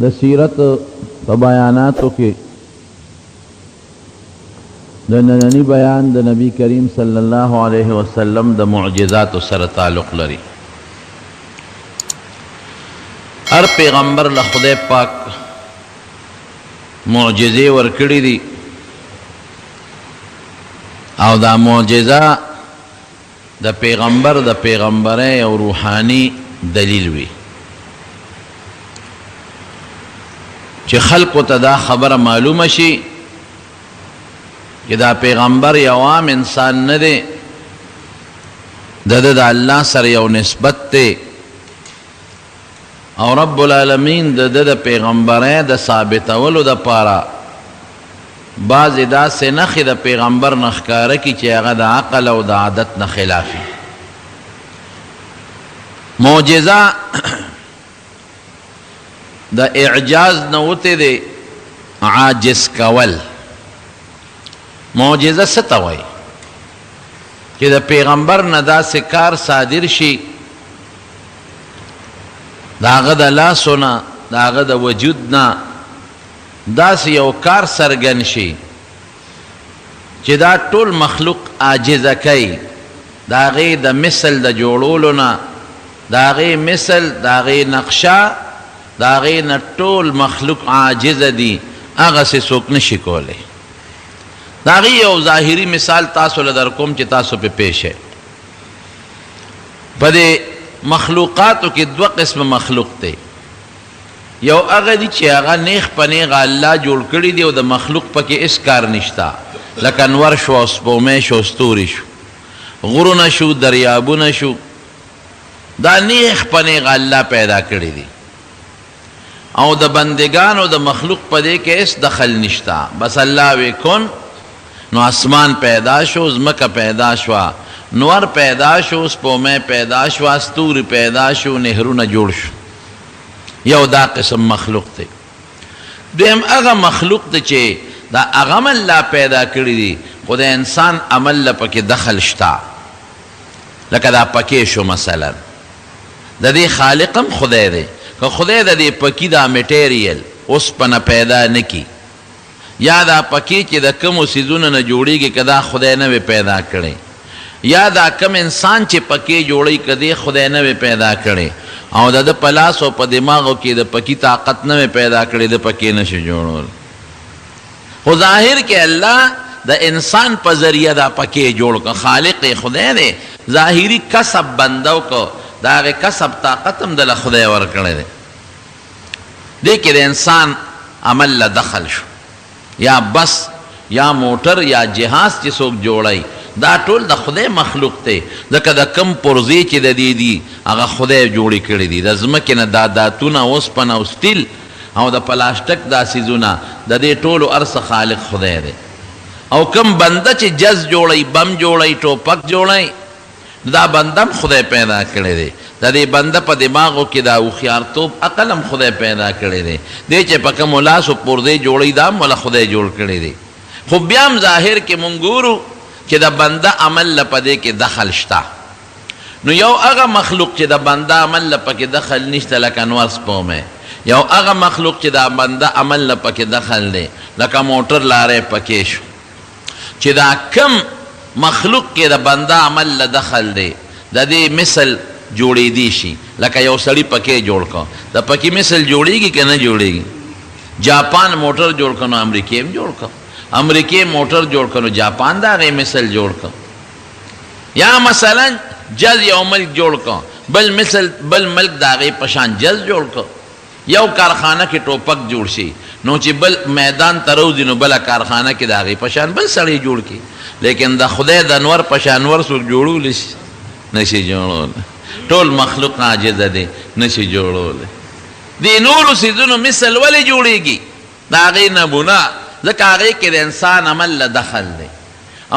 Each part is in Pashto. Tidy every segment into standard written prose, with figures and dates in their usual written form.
د سیرت په بیاناتو کې د نننی بیان د نبی کریم صلی الله علیه وسلم د معجزات سره تعلق لري. هر پیغمبر له خدای پاک معجزې ورکړي دي او دا معجزه د پیغمبر د پیغمبرۍ او روحانی دلیل وي چې خلقو ته دا خبره معلومه شي کہ دا پیغمبر یو عام انسان نه دی، د الله سره یو نسبت دی او رب العالمین د پیغمبرۍ د ثابتولو دپاره بعضې داسې نښې د پیغمبر نه ښکاره کړي چې هغه د عقل او د عادت نه خلافي. معجزه د اعجاز نه وتې دی عاجز کول. معجزه څه ته وایي؟ چې د پیغمبر نه داسې کار صادر شي، د هغه د لاسو نه، د هغه د وجود نه داسې یو کار څرګند شي چې دا ټول مخلوق عاجزه کوي، د هغې د مثل د جوړولو نه، د هغې مثل، د هغې نقشه، د هغې نه ټول مخلوق عاجزه دي، هغسې څوک نشي کولی. د هغې یو ظاهري مثال تاسو له در کوم چې تاسو پې پیښ یې. په دې مخلوقاتو کې دوه قسمه مخلوق دی. یو هغه دي چې هغه نیغ په نیغه الله جوړ کړي دي او د مخلوق پکې هېڅ کار نشته، لکه انور شو او سپومۍ شو، ستوري شو، غرونه شو، دریابونه شو، دا نیغ په نیغه الله پیدا کړي دي او د بندگانو د مخلوق په دې کې هېڅ دخل نشته. بس الله وی کن، نو اسمان پیدا شو، ځمکه پیدا شوه، نور پیدا شو، سپومۍ پیدا شوه، ستوري پیدا شو، نهرونه جوړ شو. یو دا قسم مخلوق دی. دویم هغه مخلوق دی چې دا هغه هم الله پیدا کړي دي خو د انسان عمل له پکې دخل شته، لکه دا پکې شو مثلا، د دې خالق هم خدای دی. که خدای د دې پکې دا میټیریل اوسپنه پیدا نه کړي، یا دا پکې چې د کمو څیزونو نه جوړیږي که دا خدای نه وي پیدا کړی، یا دا کم انسان چې پکې جوړی که دی خدای نه وي پیدا کړی، او د ده په لاس او په دماغو کې د پکې طاقت نه وي پیدا کړی، د پکې نشي جوړول. خو ظاهر کې الله د انسان په ذریعه دا پکې جوړ کړ، خالق خدای دی. ظاهري کسب بنده وکړ، د هغې کسب طاقت هم دله خدای ورکړی دی. دې کې د انسان عمل له دخل شو، یا بس یا موټر یا جهاز چې څوک جوړی، دا ټول د خدای مخلوق دی. ځکه د کم پرزې چې د دې دي هغه خدای جوړې کړي دي. د ځمکې نه دا داتونه، اوسپنه او سټیل او د پلاسټک دا څیزونه، د دې ټولو هر څه خالق خدای دی. او کم بنده چې جز جوړی، بم جوړی، ټوپک جوړی، دا بنده هم خدای پیدا کړی دی. د دې بنده په دماغو کې دا هوښیارتوب عقل هم خدای پیدا کړی دی. دی چې په کومو لاسو پرزې جوړی دا هم وله خدای جوړ کړی دی. خو بیا هم ظاهر کې مونږ ګورو چې د بنده عمل له په دې کې دخل شته. نو یو هغه مخلوق چې د بنده عمل له پکې دخل نشته، لکه انور سپومۍ. یو هغه مخلوق چې د بنده عمل له پکې دخل دی، لکه موټر لارې پکې شو. چې دا کم مخلوق کې د بنده عمل له دخل دی، د دې مثل جوړېدی شي. لکه یو سړي پکې جوړ کړ، د پکې مثل جوړېږي که نه جوړېږي؟ جاپان موټر جوړ کړ نو امریکې هم جوړ کړ، امریکې موټر جوړ کړ نو جاپان د هغې مثل جوړ کړ. یا مثلا جز یو ملک جوړ کړ، بل ملک د هغې په شان جز جوړ کړ. یو کارخانه کې ټوپک جوړ شي، نو چې بل میدان ته روځي نو بله کارخانه کې د هغې په شان بل سړی جوړ کړي. لیکن د خدای د انور په شان انور څوک جوړولی شي؟ نشي جوړولی. ټول مخلوق عاجزه دی، نشي جوړولی. دې نورو څیزونو مثل ولې جوړېږي؟ د هغې نمونه، ځکه هغې کې د انسان عمل له دخل دی،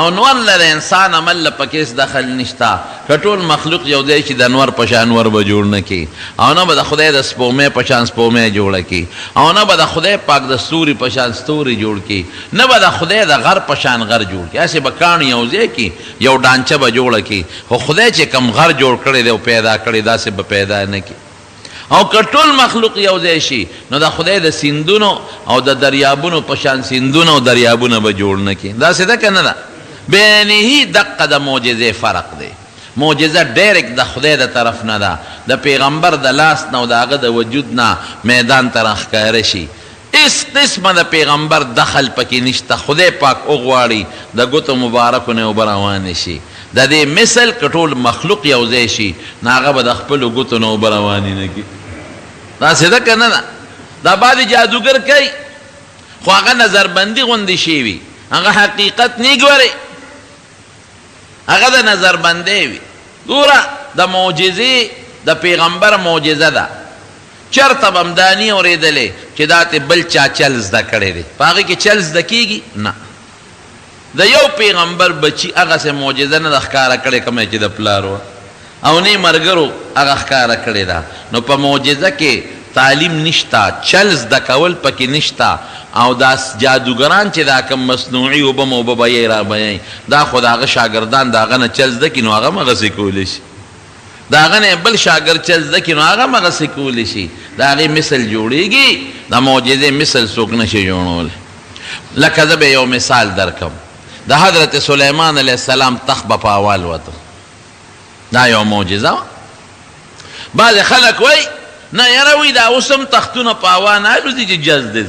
او نور له د انسان عمل له پکې هېڅ دخل نشته. که ټول مخلوق یو دی چې د انور په شان انور به جوړ نه کړي، او نه به د خدای د سپومۍ په شان سپومۍ جوړه کړي، او نه به د خدای پاک د ستوري په شان ستوري جوړ کړي، نه به د خدای د غر په شان غر جوړ کړي. هسې به کاڼي یو ځای کړي، یو ډانچه به جوړه کړي، خو خدای چې کم غر جوړ کړی دی او پیدا کړی، داسې به پیدا نه کړي. او که ټول مخلوق یو ځای شي نو د خدای د سیندونو او د دریابونو په شان سیندونه او دریابونه به جوړ نه کړي. داسې ده که نه ده؟ بینه دقه د معجزې فرق دی. معجزه ډایرکټ د خدای د طرف نه ده، د پیغمبر د لاس نه او د هغه د وجود نه میدان ته راښکاره شي. اس قسمه د پیغمبر دخل پکې نشته. خدای پاک وغواړي د ګوتو مبارکو نه اوبه روانې شي. د دې مثل که ټول مخلوق یو ځای شي نو هغه به د خپلو ګوتو نه اوبه روانې نه کړي. داسې ده که نه ده؟ دا بعضې جادوګر کوي خو هغه نظربندي غوندې شوي، هغه حقیقت نه ګوري، هغه د نظربندۍ وي. ګوره د معجزې د پیغمبر معجزه ده، چرته به هم دا نه اورېدلې چې دا ته بل چا چل زده کړی دی، په هغې کې چل زده کېږي نه. د یو پیغمبر بچي هغسې معجزه نه ده ښکاره کړې کومه چې د پلار وه، او نه مرګرو هغه ښکاره کړې ده. نو په معجزه کې تعلیم نشته، چل زده کول پکې نشته. او دا جادوګران چې دا کوم مصنوعي اوبه موبه به یې را بیایي، دا خو د هغه شاګردان د هغه نه چل زده کړي نو هغه هم هغسې کولی شي، د هغه نه بل شاګرد چل زده کړي نو هغه هم هغسې کولی شي. د هغې مثل جوړېږي، د معجزې مثل څوک نه شي جوړولی. لکه زه به یو مثال درکم. د حضرت سلیمان علیه السلام تخت به په اول وته، دا یو معجزه وه. بعضې خلک وایي نه یاره وایي دا اوس هم تختونه په هوا نه الوځي چې جز دی.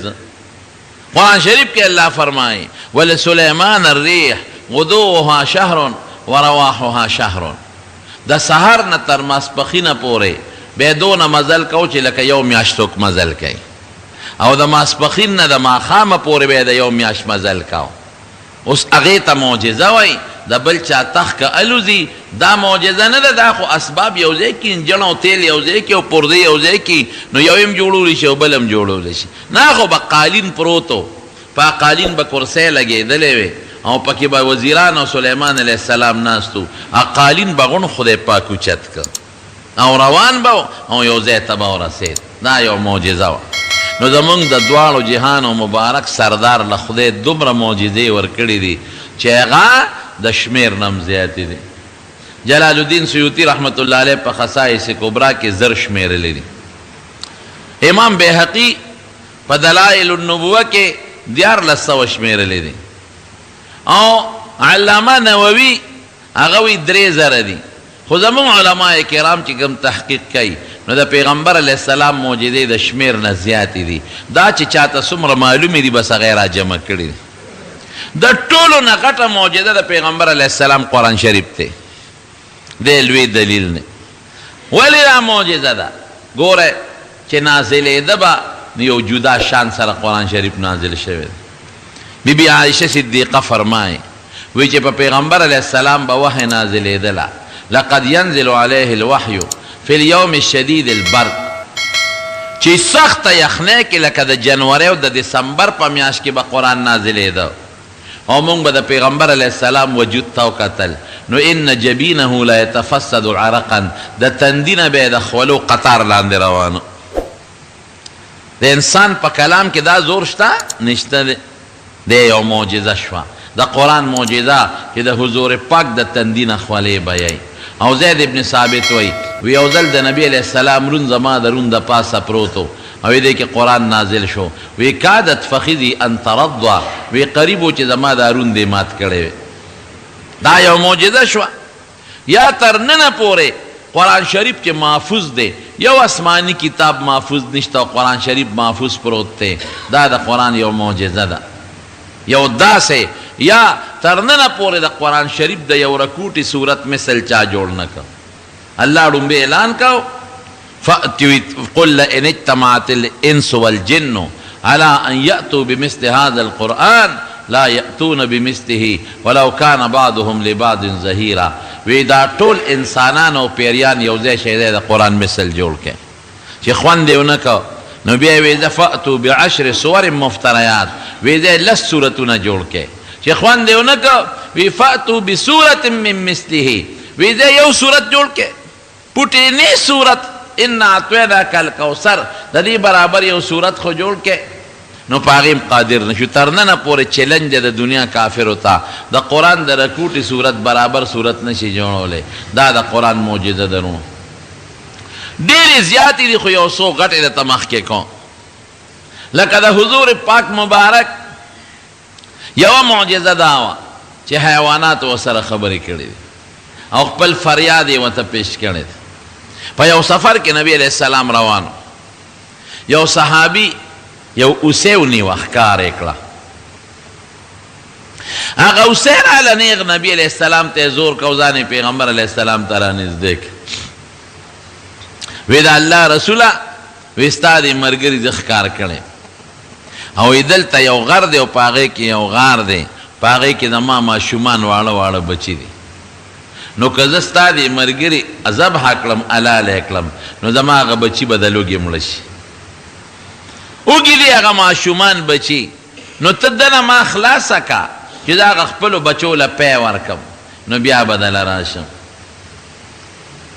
قرآن شریف کې الله فرمایي ولسلیمان الریح غدوها شهر ورواحها شهر. د سحر نه تر ماسپښینه پورې بیا دونه مزل کو چې لکه یو میاشتوک مزل کوي، او د ماسپښین نه د ماښامه پورې بیا د یو میاشت مزل کو. اوس هغې ته معجزه وایي. د بل چا تخت که الوځي دا معجزه نه ده، دا خو اسباب یو ځای کړي، انجن او تیل یو ځای کړي او پردې یو ځای کړي نو یو هم جوړولی شي او بل هم جوړولی شي. نه خو به قالین پروت و، په قالین به کرسۍ لګېدلې وې او پکې به وزیران او سلیمان علیه السلام ناست و. قالین به غون خدای پاک اوچت کړ او روان به او یو ځای ته به ورسېد. دا یو معجزه وه. نو زمونږ د دواړو جهان او مبارک سردار له خدای دومره معجزې ورکړي دي چې هغه د شمیر نم زیاتې دي. جلال الدین سیوطي رحمت الله علیه په خصائص کبرا کې زر شمیرلی دي. امام بیهقي په دلائل النبوه کې 1400 شمیرلی دي، او علامه نووي هغه وی 3000 دي. خو زموږ علماء کرام چې کوم تحقیق کوي نو د پیغمبر علیه السلام معجزې د شمیر نه زیاتې دي. دا چې چاته څومره معلومې دي بس هغه یې راجمع کړي دي. د ټولو نه غټه معجزه د پیغمبر علیه السلام قرآن شریف دی. دی لوی دلیل نه. ولې دا معجزه ده؟ ګوره چې نازلېده به نو یو جدا شان سره قرآن شریف نازل شوی دی. بی بی عایشه صدیقه فرمایي وی چې په پیغمبر علیه السلام به وحی نازلېدله. لقد ينزل عليه الوحي في اليوم الشديد البرد. چې سخته یخنۍ کې لکه د جنوري او د دسمبر په میاشت کې به قرآن نازلېده او مونږ به د پیغمبر علیه السلام وجود ته وکتل نو ان جبینه لا يتفسد عرقا، د تندینه به د خولو قطار لاندې روانه. د انسان په کلام کې دا زور شته نشته دی. یو معجزه شوه د قرآن معجزه چې د حضور پاک د تندینه خولې بیایي. او زید ابن ثابت وی یو ځل د نبی علیه السلام رون زما د رون د پاسه پروتو او دې کې قرآن نازل شو. وی کادت فخذی ان ترضع، وی قریب و چې زما دا رون دې مات کړی. دا یو معجزه شوه. یا تر ننه پورې قرآن شریف چې محفوظ دی، یو آسمانی کتاب محفوظ نشته او قرآن شریف محفوظ پروت دی. دا د قرآن یو معجزه ده. یو داسې یا تر ننه پورې د قرآن شریف د یو رکوټي صورت مثل چا جوړ نه کړ. الله ډومبې اعلان کو قل ان اجتمعت الانس والجن على ان ياتوا بمثل هذا القرآن لا ياتون بمثله ولو كان بعضهم لبعض ظهيرا. وی دا ټول انسانان او پیریان یو ځای شي د قرآن مثل جوړ کړي چې خوند یې ونه کو نو بیا وی ذا فاتوا بعشر سور مفتريات، وی ذا لس سورتونه جوړ کړي چې خوند یې ونه کو وی فاتوا بسوره من مثله، وی ذا یو سورت جوړ کړي پټینی سورت ان اعطیناک الکوثر د دې برابر یو سورت خو جوړ کړي. نو پاغیم قادر نشو. تر ننه پورې چیلنج د دنیا کافر ہوتا د قرآن د رکوټي صورت برابر صورت نشي جوړولی. دا د قرآن معجزه ده. نو ډېرې زیاتې دي خو یو څو غټې درته مخکې کوم لکه د حضور پاک مبارک یوه معجزه دا وه چې حیوانات ورسره خبرې کړې دي او خپل فریاد یې ورته پیش کړی دی په یو سفر کې نبی علیه السلام روانو یو صحابي یو اوسۍ ونیوه ښکار یې کړه هغه اوسۍ راله نیغ نبی علیه السلام ته یې زور کو ځان یې پیغمبر علیه السلام ته رانږدې کړ وی د الله رسوله وی ستا دې ملګري زه ښکار کړی او وی دلته یو غر دی او په هغې کې یو غار دی په هغې کې زما ماشومان واړه واړه بچي دي نو که زه ستا دې ملګري ذبحه کړم حلاله یې کړم نو زما هغه بچي به د لوږې مړه شي وږي دي هغه ماشومان بچي نو ته دنه ما خلاصه که چې زه هغه خپلو بچو له پی ورکم نو بیا به دله راشم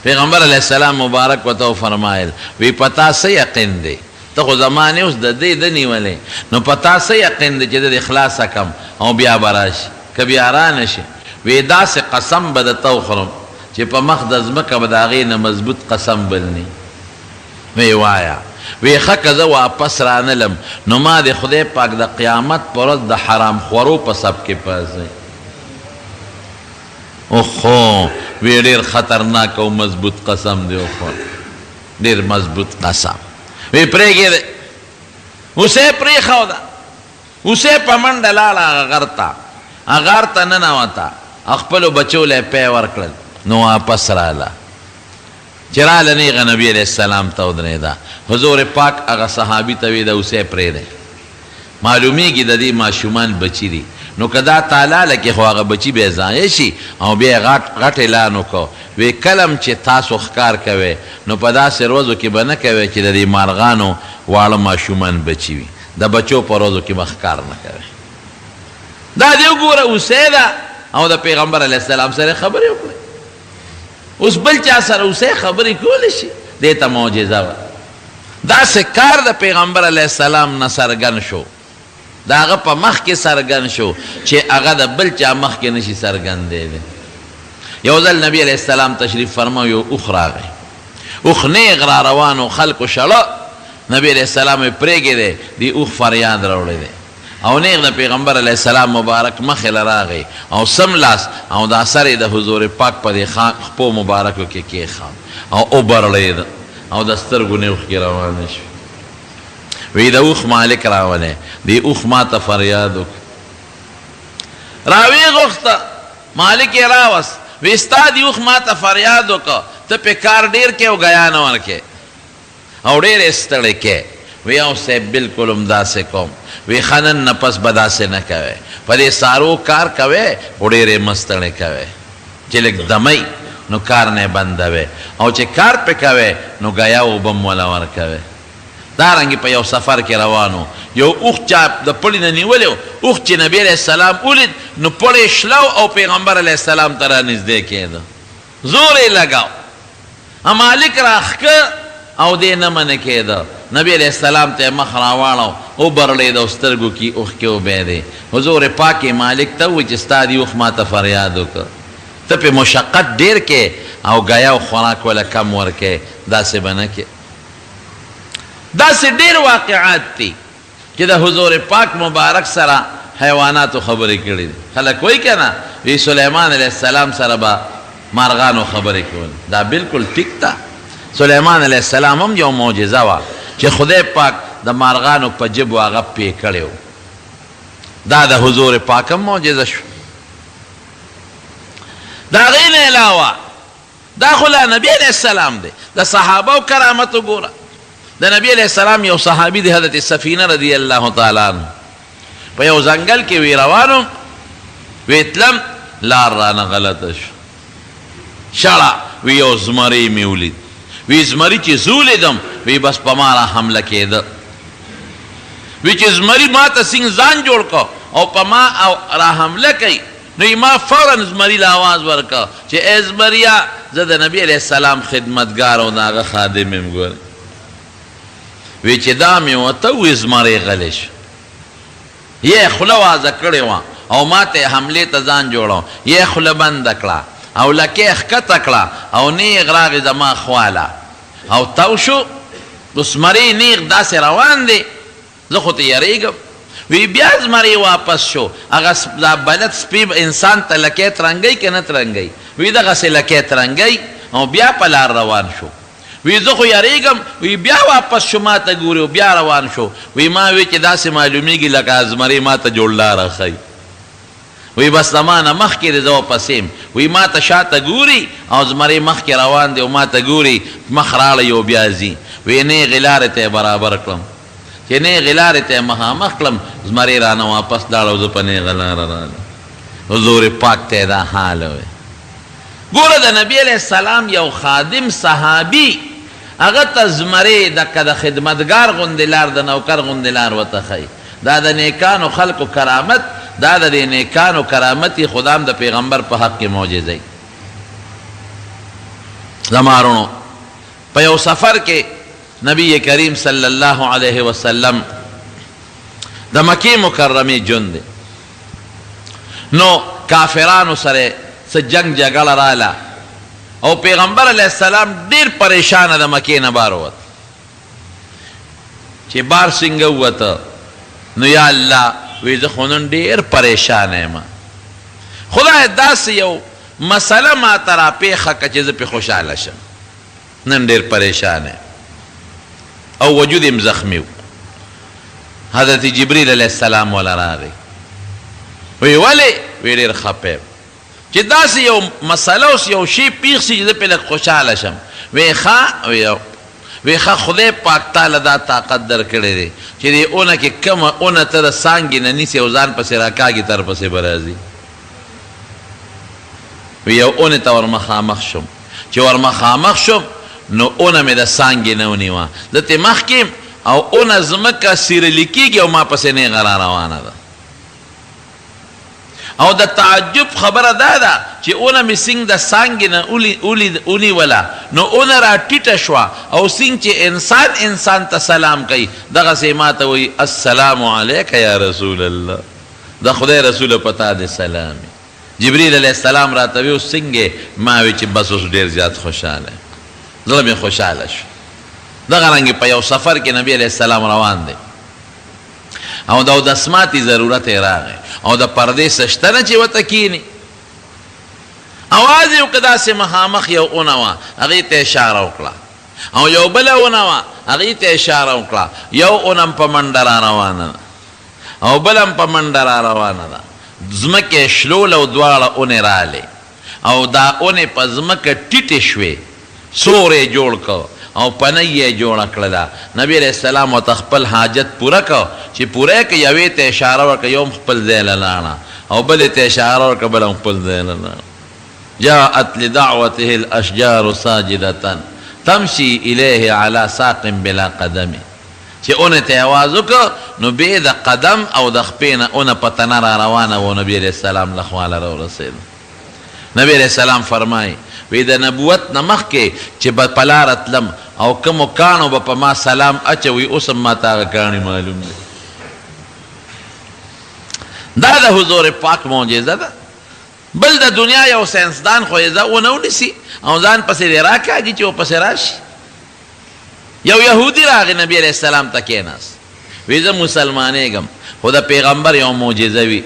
پیغمبر علیه السلام مبارک ورته وفرمایل وی په تا څه یقین دی ته خو زما نه اوس د دې ده نیولی نو په تا څه یقین دی چې زه دې خلاصه کم او بیا به راشي که بیا رانه شي وی داسې قسم به درته وخورم چې په مخ د ځمکه به د هغې نه مضبوط قسم بل نی وی وایه وی ښه که زه واپس رانلم نو ما د خدای پاک د قیامت په ورځ د حرام خورو په سب کې پاځئ اوخو وی ډېر خطرناک او مضبوط قسم دی اوخو ډېر مضبوط قسم وی پرېږدې اوسۍ پرېښوده اوسۍ په منډه لاړه هغه غر ته هغه غار ته ننوته خپلو بچو له پی ورکړل نو واپس راله چې راله نیغه نبي علیه السلام ته ودرېده حضور پاک هغه صحابي ته وی د اوسۍ پرېږدی معلومیږي د دې ماشومان بچي دي نو که دا تالاله کې خو هغه بچي بیا ضایع شي او بیا یې غټ اعلان وکړو وی کلم چې تاسو ښکار کوئ نو په داسې ورځو کې به نه کوئ چې د دې مارغانو واړه ماشومان بچي وي د بچو په ورځو کې به ښکار نه کوئ دا دې وګوره اوسۍ ده او د پیغمبر علیه السلام سره خبرې وکړئ اوس بل چا سره اوسۍ خبرې کولی شي دې ته معجزه وه داسې کار د پیغمبر علیه السلام نه څرګند شو د هغه په مخ کې څرګند شو چې هغه د بل چا مخ کې نشي څرګندېدی یو ځل نبی علیه السلام تشریف فرما یو اوښ راغی اوښ نیغ را روانو خلکو شړه نبی علیه السلام یې پرېږدی دې اوښ فریاد راوړی دی او نیغ د پیغمبر علیه السلام مبارک مخې له راغی او سملاس او دا سر یې د حضور پاک په دې خپو مبارکو کې کېښود او وبرړېده او د سترګو نه اوښکې روانې شوې وی د اوښ مالک راولی دې اوښ ما ته فریاد وکړه راویې غوښته مالک یې راوست وی ستا دې اوښ ما ته فریاد وکړه ته پې کار ډېر کې او ګیا نه ورکې او ډېر یې ستړی کې وی او صاحب بلکل همداسې کوم وی ښه نن نه پس به داسې نه کوئ په دې سارو کار کوئ خو ډېر یې مه ستړی کوئ چې لږ دمی نو کار نه بندوئ او چې کار پې کوئ نو ګیا اوبه م وله ورکوئ دارنګې په یو سفر کې روانو یو اوښ چا د پړي نه نیولی و اوښ چې نبي علیه السلام ولید نو پړی شلو او پیغمبر علیه السلام ته رانږدې کېده زور یې لګاو مالک راښکه او دې نه منع کېده نبی علیه السلام ته یې مخ راواړو وبرړېده او سترګو کې اوښکې وبهېدې حضور پاک یې مالک ته ووایي چې ستا دې اوښ ما ته فریاد وکړه ته پې مشقت ډېر کې او ګیا او خوراک وله کم ورکې داسې به نه کې داسې ډېر واقعات دي چې د حضور پاک مبارک سره حیواناتو خبرې کړي دي خلک وایي که نه وی سلیمان علیه السلام سره به مارغانو خبرې کولې دا بلکل ټیک ده سلیمان علیه السلام هم یو معجزه وه چې خدای پاک د مارغانو په جبو هغه پې کړی و دا د حضور پاک هم معجزه شو د هغې نه علاوه دا خو لا نبي علیه السلام دی د صحابه و کرامت وګوره د نبی علیه السلام یو صحابي دی حضرت سفینه رضی الله تعالی عنه په یو ځنګل کې وی روانو وی تلم لار رانه غلطه شو شړه وی یو زمری مې ولید وی زمری چې زه ولیدم وی بس په ما را حمله کېده وی چې زمری ما ته سینګ ځان جوړ کړ او په ما را حمله کوي نو ما فورا زمری له آواز ورکړه چې ای زمریا زه د نبی علیه السلام خدمتګار او د هغه خادم یم ګورې وی چې دا مې ورته ووایي زمری غلی شو یې خوله وازه کړې وه او ما ته حملې ته ځان جوړو یې خوله بنده کړه او لکې ښکته کړه او نیغ راغې زما خواله او تاو شو اوس زمری نیغ داسې روان دی زه خو ته یریږم وی بیا زمری واپس شو هغه دا بلد سپی انسان ته لکۍ ترنګی که نه ترنګی وی دغسې لکۍ ترنګی او بیا په لار روان شو وی زه خو یریږم وی بیا واپس شو ما ته ګوري او بیا روان شو وی ما وی چې داسې معلومیږي لکه زمری ما ته جوړ لاره ښیي وی بس زمانه مخکې دی زه ورپسې وی ما ته شاته ګوري او زمری مخکې روان دی او ما ته ګوري مخ راړی او بیا ځي وی نیغې لارې ته یې برابر کړم چې نیغې لارې ته یې مخامخ کړم زمری رانه واپس لاړه او زه په نیغه لاره راغلم حضور پاک ته یې دا حال وی ګوره د نبي علیه السلام یو خادم صحابي هغه ته زمری دکه د خدمتګار غوندې لار د نوکر غوندې لار ورته ښیي دا د نیکانو خلقو کرامت دا د نیکانو کرامت خدام د پیغمبر په حق کې معجزه زمارونو په یو سفر کې نبی کریم صلی الله علیه وسلم د مکې مکرمې ژوند نو کافرانو سره څه جنگ جګړه راله او پیغمبر علیه السلام ډیر پریشانه د مکې نه بار ووت چې بار څنګه ووته نو یا الله وی زه خو نن ډېر پریشانه یم خدای داسې یو مسله ما ته راپېښه کړه چې زه پرې خوشحاله شم نن ډېر پریشانه او وجود یم زخمي و حضرت جبریل علیه السلام والا راغی وی ولې وی ډېر خفه یم چې داسې یو مسله اوس یو شی پیښ شي چې زه پرې لږ خوشحاله شم وی ښه خدای پاک تعالی دا طاقت در کړی دی چې دې اونه کې کومه اونه ته د څانګې نه نیسې او ځان پسې راکاږي تر پسې به راځي وی یو اونې ته ور مخامخ شم چې ور مخامخ شم نو اونه مې د څانګې نه ونیوه زه ترې مخکې او اونه ځمکه سیرلي کېږي او ما پسې نیغه را روانه ده او د تعجب خبره دا ده چې اونه مې سینګ د څانګې نه ونیوله نو اونه را ټیټه شوه او سینګ چې انسان ته سلام کوي دغسې ما ته وایي السلام علیک یا رسول الله د خدای رسوله په تا دې سلام جبریل علیه السلام راته وی اوس څنګه ما وی چې بس اوس ډېر زیات خوشحاله زړه مې خوشحاله شو دغه رنګې په یو سفر کې نبی علیه السلام روان دی او د اودسماتي ضرورت یې راغی او د پردې سشته نه چې ورته کښېني اواز یې وکړه داسې مخامخ یو اونه وه هغې ته اشاره وکړه او یو بله اونه وه هغې ته اشاره وکړه یو اونه هم په منډه را روانه ده او بله هم په منډه را روانه ده ځمکې شلول او دواړه اونې رالې او دا اونې په ځمکه ټیټې شوې سور یې جوړ کړ او پنۍ یې جوړه کړله نبی علیه السلام ورته خپل حاجت پوره کړ چې پوره یې کړ یوې ته اشاره وکړه یو هم خپل ځای له لاړه او بلې ته اشاره وکړه بله هم خپل ځای له لاړه جاءت لدعوته الاشجار ساجدة تمشي الیه علی ساق بلا قدم چې اونې ته آواز وکړه نو بې د قدم او د خپې نه اونه په تنه را روانه و نبي علیه السلام له خواله راورسېده نبي علیه السلام فرمایي وی د نبوت نه مخکې چې به په لاره تلم او کومو کاڼو به په ما سلام اچوي اوس هم ماته هغه کاڼي معلوم دي دا د حضور پاک معجزه ده بل د دنیا یو ساینسدان خو یې ونه ونیسي او ځان پسې دې راکاږي چې ورپسې راشي یو یهودي راغی نبی علیه السلام ته کېناست وی زه مسلمانېږم خو د پیغمبر یو معجزه وي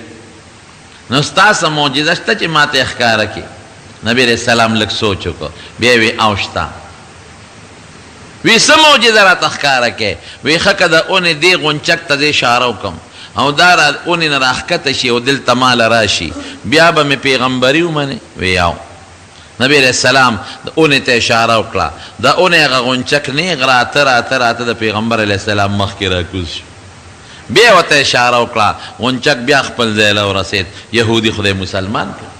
نو ستا څه معجزه شته چې ما ته یې ښکاره کړي نبی علیہ السلام لږ سوچ وکړو بیا وی او شته وی څه معجزه راته ښکاره کې وی ښه که د اونې دې غونچک ته زه اشاره وکړم او دا را اونې نه راښکته شي او دلته ماله راشي بیا به مې پیغمبري ومنې وی او نبی علیہ السلام د اونې ته اشاره وکړه د اونې هغه غونچک نیغ راته راته د پیغمبر علیه السلام مخکې راکوز شو بیا ورته اشاره وکړه غونچک بیا خپل ځای له ورسېد یهودي خدای مسلمان کړ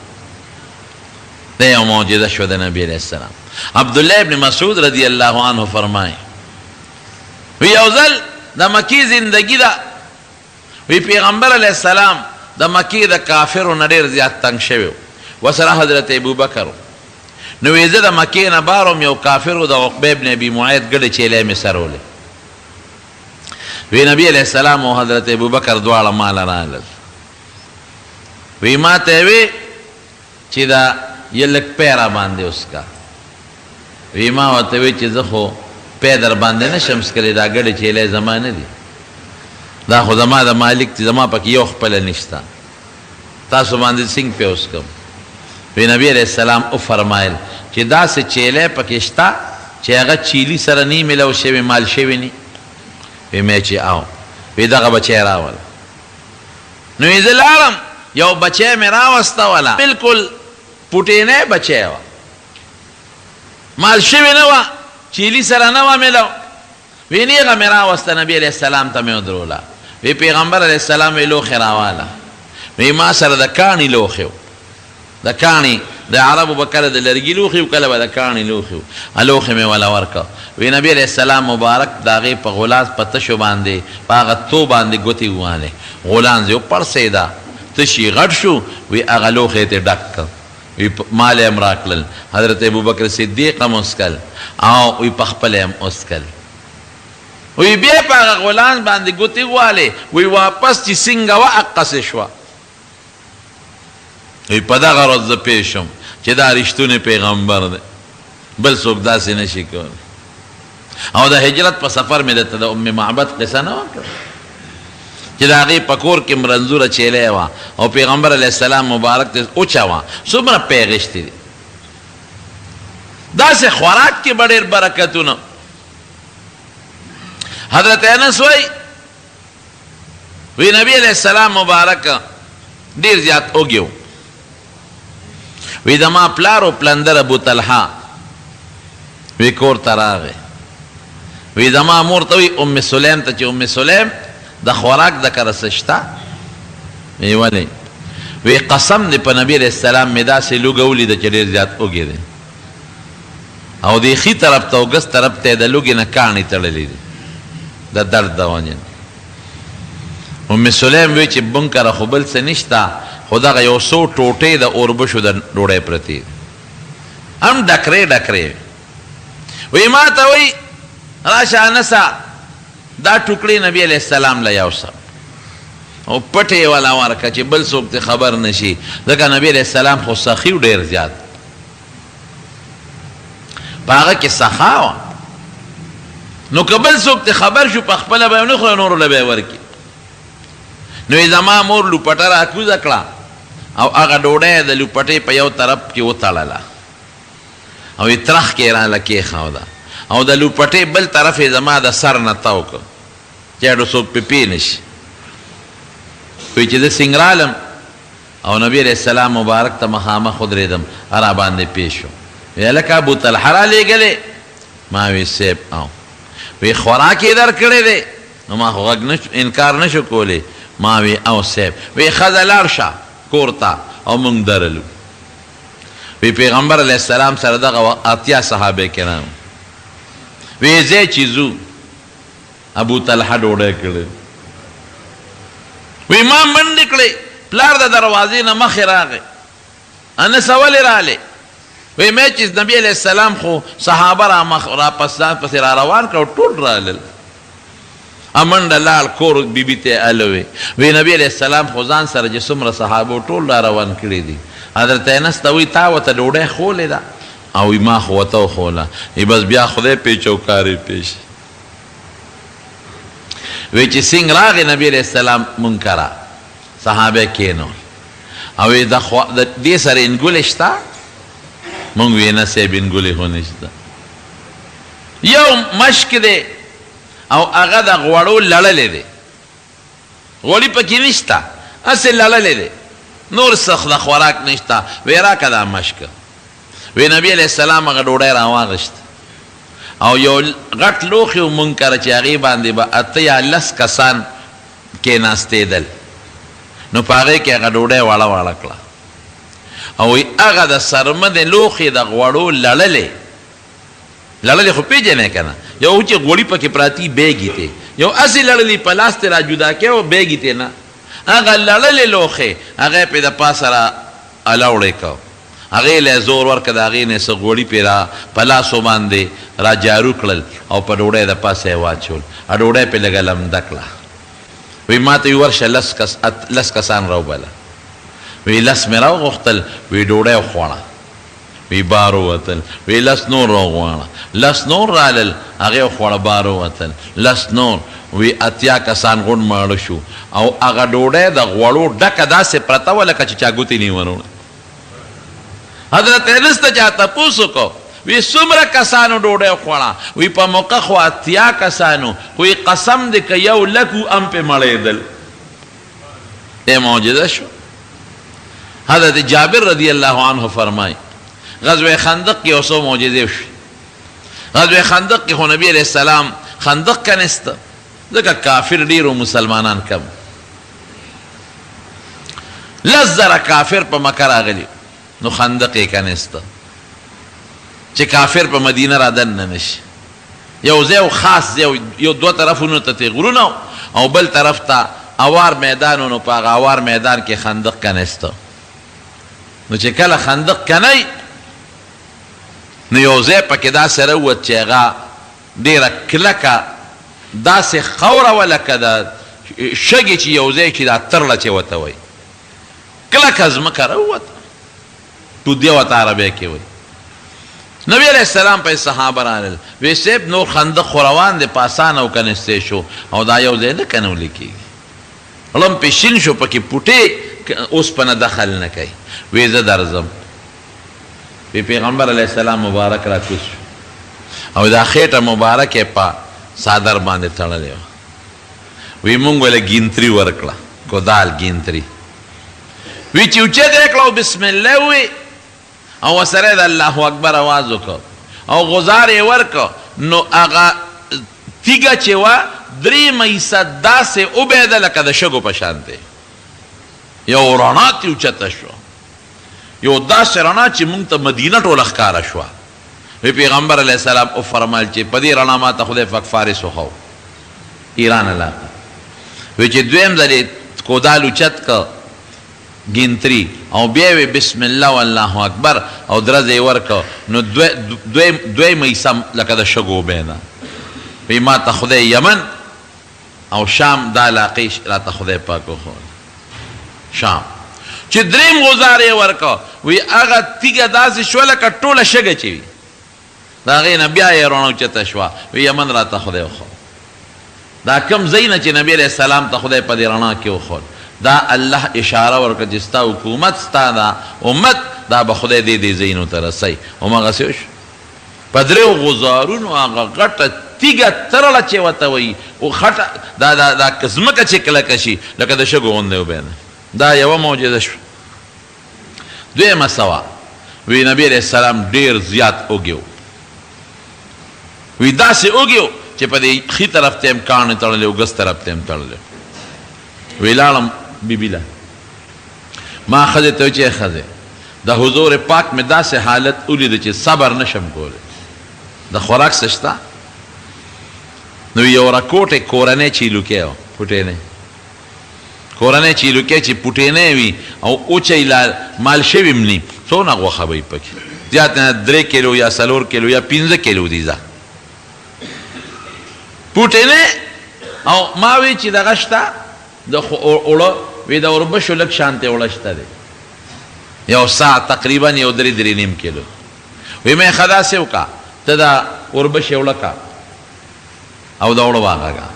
ده یو معجزه شو د نبی علیه السلام عبدالله ابن مسعود رضی الله عنه فرمایي وی یو ځل د مکې زندگی ده وی پیغمبر علیه السلام د مکې د کافرو نه ډېر زیات تنګ شوی و وسره حضرت ابوبکر نو وی زه د مکې نه بار یو کافر و د عقبه ابن ابي معیط ګډې چیلې مې سرولې وی نبی علیه السلام او حضرت ابوبکر دواړه ماله راغلل وی ما ته وی چې دا یہ لگ پیرا باندھے اس کا وی ما ورته وی چې زه خو پی در باندې نشم څکلی دا ګډې چیلې زما نه دي دا خو زما د مالک دي زما پکې یو خپله نشته تاسو باندې څنګه پې وسکم وی نبی علیہ السلام وفرمایل چې داسې چیلی پکې شته چې هغه چیلي سره نی ملو شوي مال شوي نی وی مې چې او وی دغه بچی راول نو یې زه لاړم یو بچی مې راوستوله بلکل پوټینی بچی وه مال شوي نه وه چیلي سره نه وه ملو وی نیغه مې راوسته نبی علیہ السلام ته مې ودروله وی پیغمبر علیہ السلام وی لوښې راواله وی ما سره د کاڼي لوښې و د کاڼي د عربو به کله د لرګي لوښي و کله به د کاڼي لوښي و لوښې مې وله ورکړه وی نبی علیہ السلام مبارک د هغې په غلاس په تشو باندې په هغه تو باندې ګوتې ووهلې غولانځ یې وپړسېده تشي غټ شو وی هغه لوښی ترې ډک کړ وی مال یې هم راکړل حضرت ابوبکر صدیق هم وسکل او وی په خپله هم وسکل وی بیا په هغه غولانځ باندې ګوتې ووهلې وی واپس چې څنګه وه هغسې شوه وی په دغه ورځ زه پوه شم چې دا رښتونی پیغمبر دی بل څوک داسې نشي کولی او د هجرت په سفر مې درته د ام معبد قصه نه وکړه چې د هغې په کور کې مرنځوره چیلی وه او پیغمبر علیه السلام مبارک ته اوچه وه څومره پیغشتې دي داسې خوراک کې به ډېر برکتونه حضرت انس وی نبی علیہ السلام مبارک ډېر زیات اوږې وی زما پلار و پلندر ابو طلحه وی کور ته راغی وی زما مور ته وی ام سلیم ته چې ام سلیم د خوراک د کره څه شته وی ولې وی قسم دی په نبی علیہ السلام مې داسې لوږه ولیده چې ډېر زیات اوږې دی او د ښي طرف ته او ګس طرف ته یې د لوږې نه کاڼي تړلي دي د درد د وجې ام سلیم وی چې بن کره خو بل څه نشته خو دغه یو څو ټوټې د اوربشو د ډوډۍ پرتې هم ډکرې ډکرې وی ما ته وی راشه انسه دا ټوکړې نبی علیہ السلام له یوسه او پټې یې والا ورکړه چې بل څوک ته خبر نشي ځکه نبی علیہ السلام خو سخي ډېر زیات په هغه کې سخا وه نو که بل څوک ته خبر شو په خپله به یې ونه خوري نورو له به یې ورکړي نو یې زما مور لوپټه راکوزه کړه او هغه ډوډۍ د لوپټې په یو طرف کې وتړله او یې ترخ کې یې راله کېښوده او د لوپټې بل طرف یې زما د سر نه تاو کړ چې اډو څوک پې پې نشي وی چې زه سنګرالم او نبی علیہ السلام مبارک ته مخامخ ودرېدم را باندې پېښ شو وی هلکه ابو طلحه رالیږلې ما وی صیب او وی خوراک یې درکړی دی نو ما خو غږ انکار نشو کولی ما وی او صیب وی ښځه لاړ شه کور ته او موږ درلو وی پیغمبر علیہ السلام سره دغه 80 صحابه کرام وی ځای چې ځو ابو طلحه ډوډۍ کړې وی ما منډې کړې پلار د دروازې نه مخې راغی انس ولې رالې وی مې چې نبی علیہ السلام خو صحابه راپسې را روان کړه ټول رالل امنډه لاړ کور بیبي ته الوي وی نبی علیہ السلام خو ځان سره چې څومره صحابه ټول را روان کړي دي حضرت انس ته وی تا ورته ډوډۍ خولې ده او ما خو ورته وښوله بس بیا خدای پیچوکارې پیش وی چې څنګه راغی نبی علیہ السلام منکره صحابه کېنول او د دې سره انګولې شته مونږ وی نه صاحب انګولې خو نشته یو مشک دی او هغه د غوړو لړلې دی غوړي پکې نشته هسې لړلې دی نور سخت د خوراک نشته وی راکه دا مشک وی نبی علیہ السلام هغه ډوډۍ راواغشت او یو غټ لوښي و منکره چې هغې باندې به 8 یا 10 کسان کېناستېدل نو په هغې کې هغه ډوډۍ واړه واړه کړه او وی هغه د سرمدې لوښي د غوړو لړلې خو پېژنې که نه یو چې غوړي پکې پراتي بیګې ته یو هسې لړلې په لاس ته را جدا کې او بیګې ته نه هغه لړلې لوښې هغه یې پې د پاسه را الاوړې کو هغې له زور ورکړه د هغې نه څه غوړي پې را په لاسو باندې را جارو کړل او په ډوډۍ د پاسه یې واچول ډوډۍ پې لږه لمده کړه وی ما ته وی ورشه 10 کسان راوبله وی 10 مې راوغوښتل وی ډوډۍ وخوړه وی بارو وتل وی لس نور راغواړه لس نور رالل هغې وخوړه بارو وتل لس نور وی اتیا کسان غونډ ماړه شو او هغه ډوډۍ د غوړو ډکه داسې پرته وه لکه چې چا ګوتې نیونه حضرت انس ته چا تپوس وکړو وی څومره کسانو ډوډۍ خوړه وی په موقع خو اتیا کسانو خو یې قسم دی که یو لکو ام پې مړېدل ای معجزه شو حضرت جابر رضی الله عنه فرمای غزوه خندق کې یو څو معجزې وشوې غزوه خندق کې خو نبی علیه السلام خندق کنسته ځکه کافر ډېر و مسلمانان کم لس زره کافر په مکه راغلي نو خندق یې کنسته چې کافر په مدینه را دننه نشي یو ځای خاص یو دوه طرفونو ته تې غرونه او بل طرف ته اوار میدان و نو په هغه اوار میدان کې خندق کنسته نو چې کله خندق کنی نو یو ځای پکې داسې راووت چې هغه ډېره کلکه داسې خوره وه لکه د شګې چې یو ځای چې دا ترله چې ورته وایي کلکه ځمکه راووته ټودیه ورته عربۍ کې وایي نبی علیہ السلام په صحابه رانل وی صاحب نور خندق خو روان دی په اسانه وکنستی شو او دا یو ځای نه کنولی کېږي غلم پې شین شو پکې پوټې اوسپنه دخل نه کوي وی زه درځم وی پیغمبر علیہ السلام مبارک را کوز شو او دا خیټه مبارک یې په صادر باندې تړلی وه وی مونږ ولې ګینتري ورکړه کودال ګینتري وی چې اوچت یې کړه او بسم الله وی او وسره د الله اکبر आवाज وکړه او غزار یې ورکړه نو هغه تیږه چې وه 3 مایسه داسې وبهده لکه د شګو په شان دی یو رڼا ترې اوچته شوه یو داسې رڼا چې مونږ ته مدینه ټوله ښکاره شوه وی پیغمبر علیه السلام وفرمایل چې په دې رڼا ما ته خدای پاک فارس وښو ایران علاقه وی چې دویم ځل یې کودال اوچت که ګینتري او بیا وی بسم الله والله اکبر او درزه یې ورکړه نو دوی میسه لکه د شګو وبهده وی ما ته خدای یمن او شام دا علاقې راته خدای پاک وښول شام چې دریم غزار یې ورکړه وی هغه تیږه داسې شوه لکه ټوله شګه چې وي د هغې نه بیا یې رڼا اوچته شوه وی یمن راته خدای وښول دا کم ځای نه چې نبي علیه السلام ته خدای په دې رڼا کې وښول دا الله اشاره ورکړه چې ستا حکومت ستا دا امت دا به خدای دې ځایونو ته رسوي هماغسې وشو په دریو غزارونو هغه غټه تیږه ترله چې ورته وایي او خټه دا ځمکه چې کلکه شي لکه د شګو غوندې وبهده دا یوه معجزه شوه دویمه سوه وی نبی علیه السلام ډېر زیات اوږې و وی داسې اوږې و چې په دې ښي طرف ته هم کاڼې تړلی و ګس طرف ته هم تړلی وی لاړم بیبي له ما ښځې ته چې ښځې د حضور پاک مې داسې حالت ولیده چې صبر نشم کولی د خوراک څه شته نو یو رکوټې کورنۍ چیلوکې و پوټینۍ کورنۍ چیلوکې چې پوټینۍ وي او اوچی مال شوي م ني څونه غوښه به وي پکې زیات نه 3 کیلو یا 4 کیلو یا 15 کیلو دي ځه پوټینۍ او ما وی چې دغه شته د اوړه وی د اوربشو لږ شانتې اوړه شته دی یو ساعت تقریبا یو 3.5 کیلو وی مې ښه داسې وکړه ته دا اوربشې اوړه کا او دا اوړه واغږه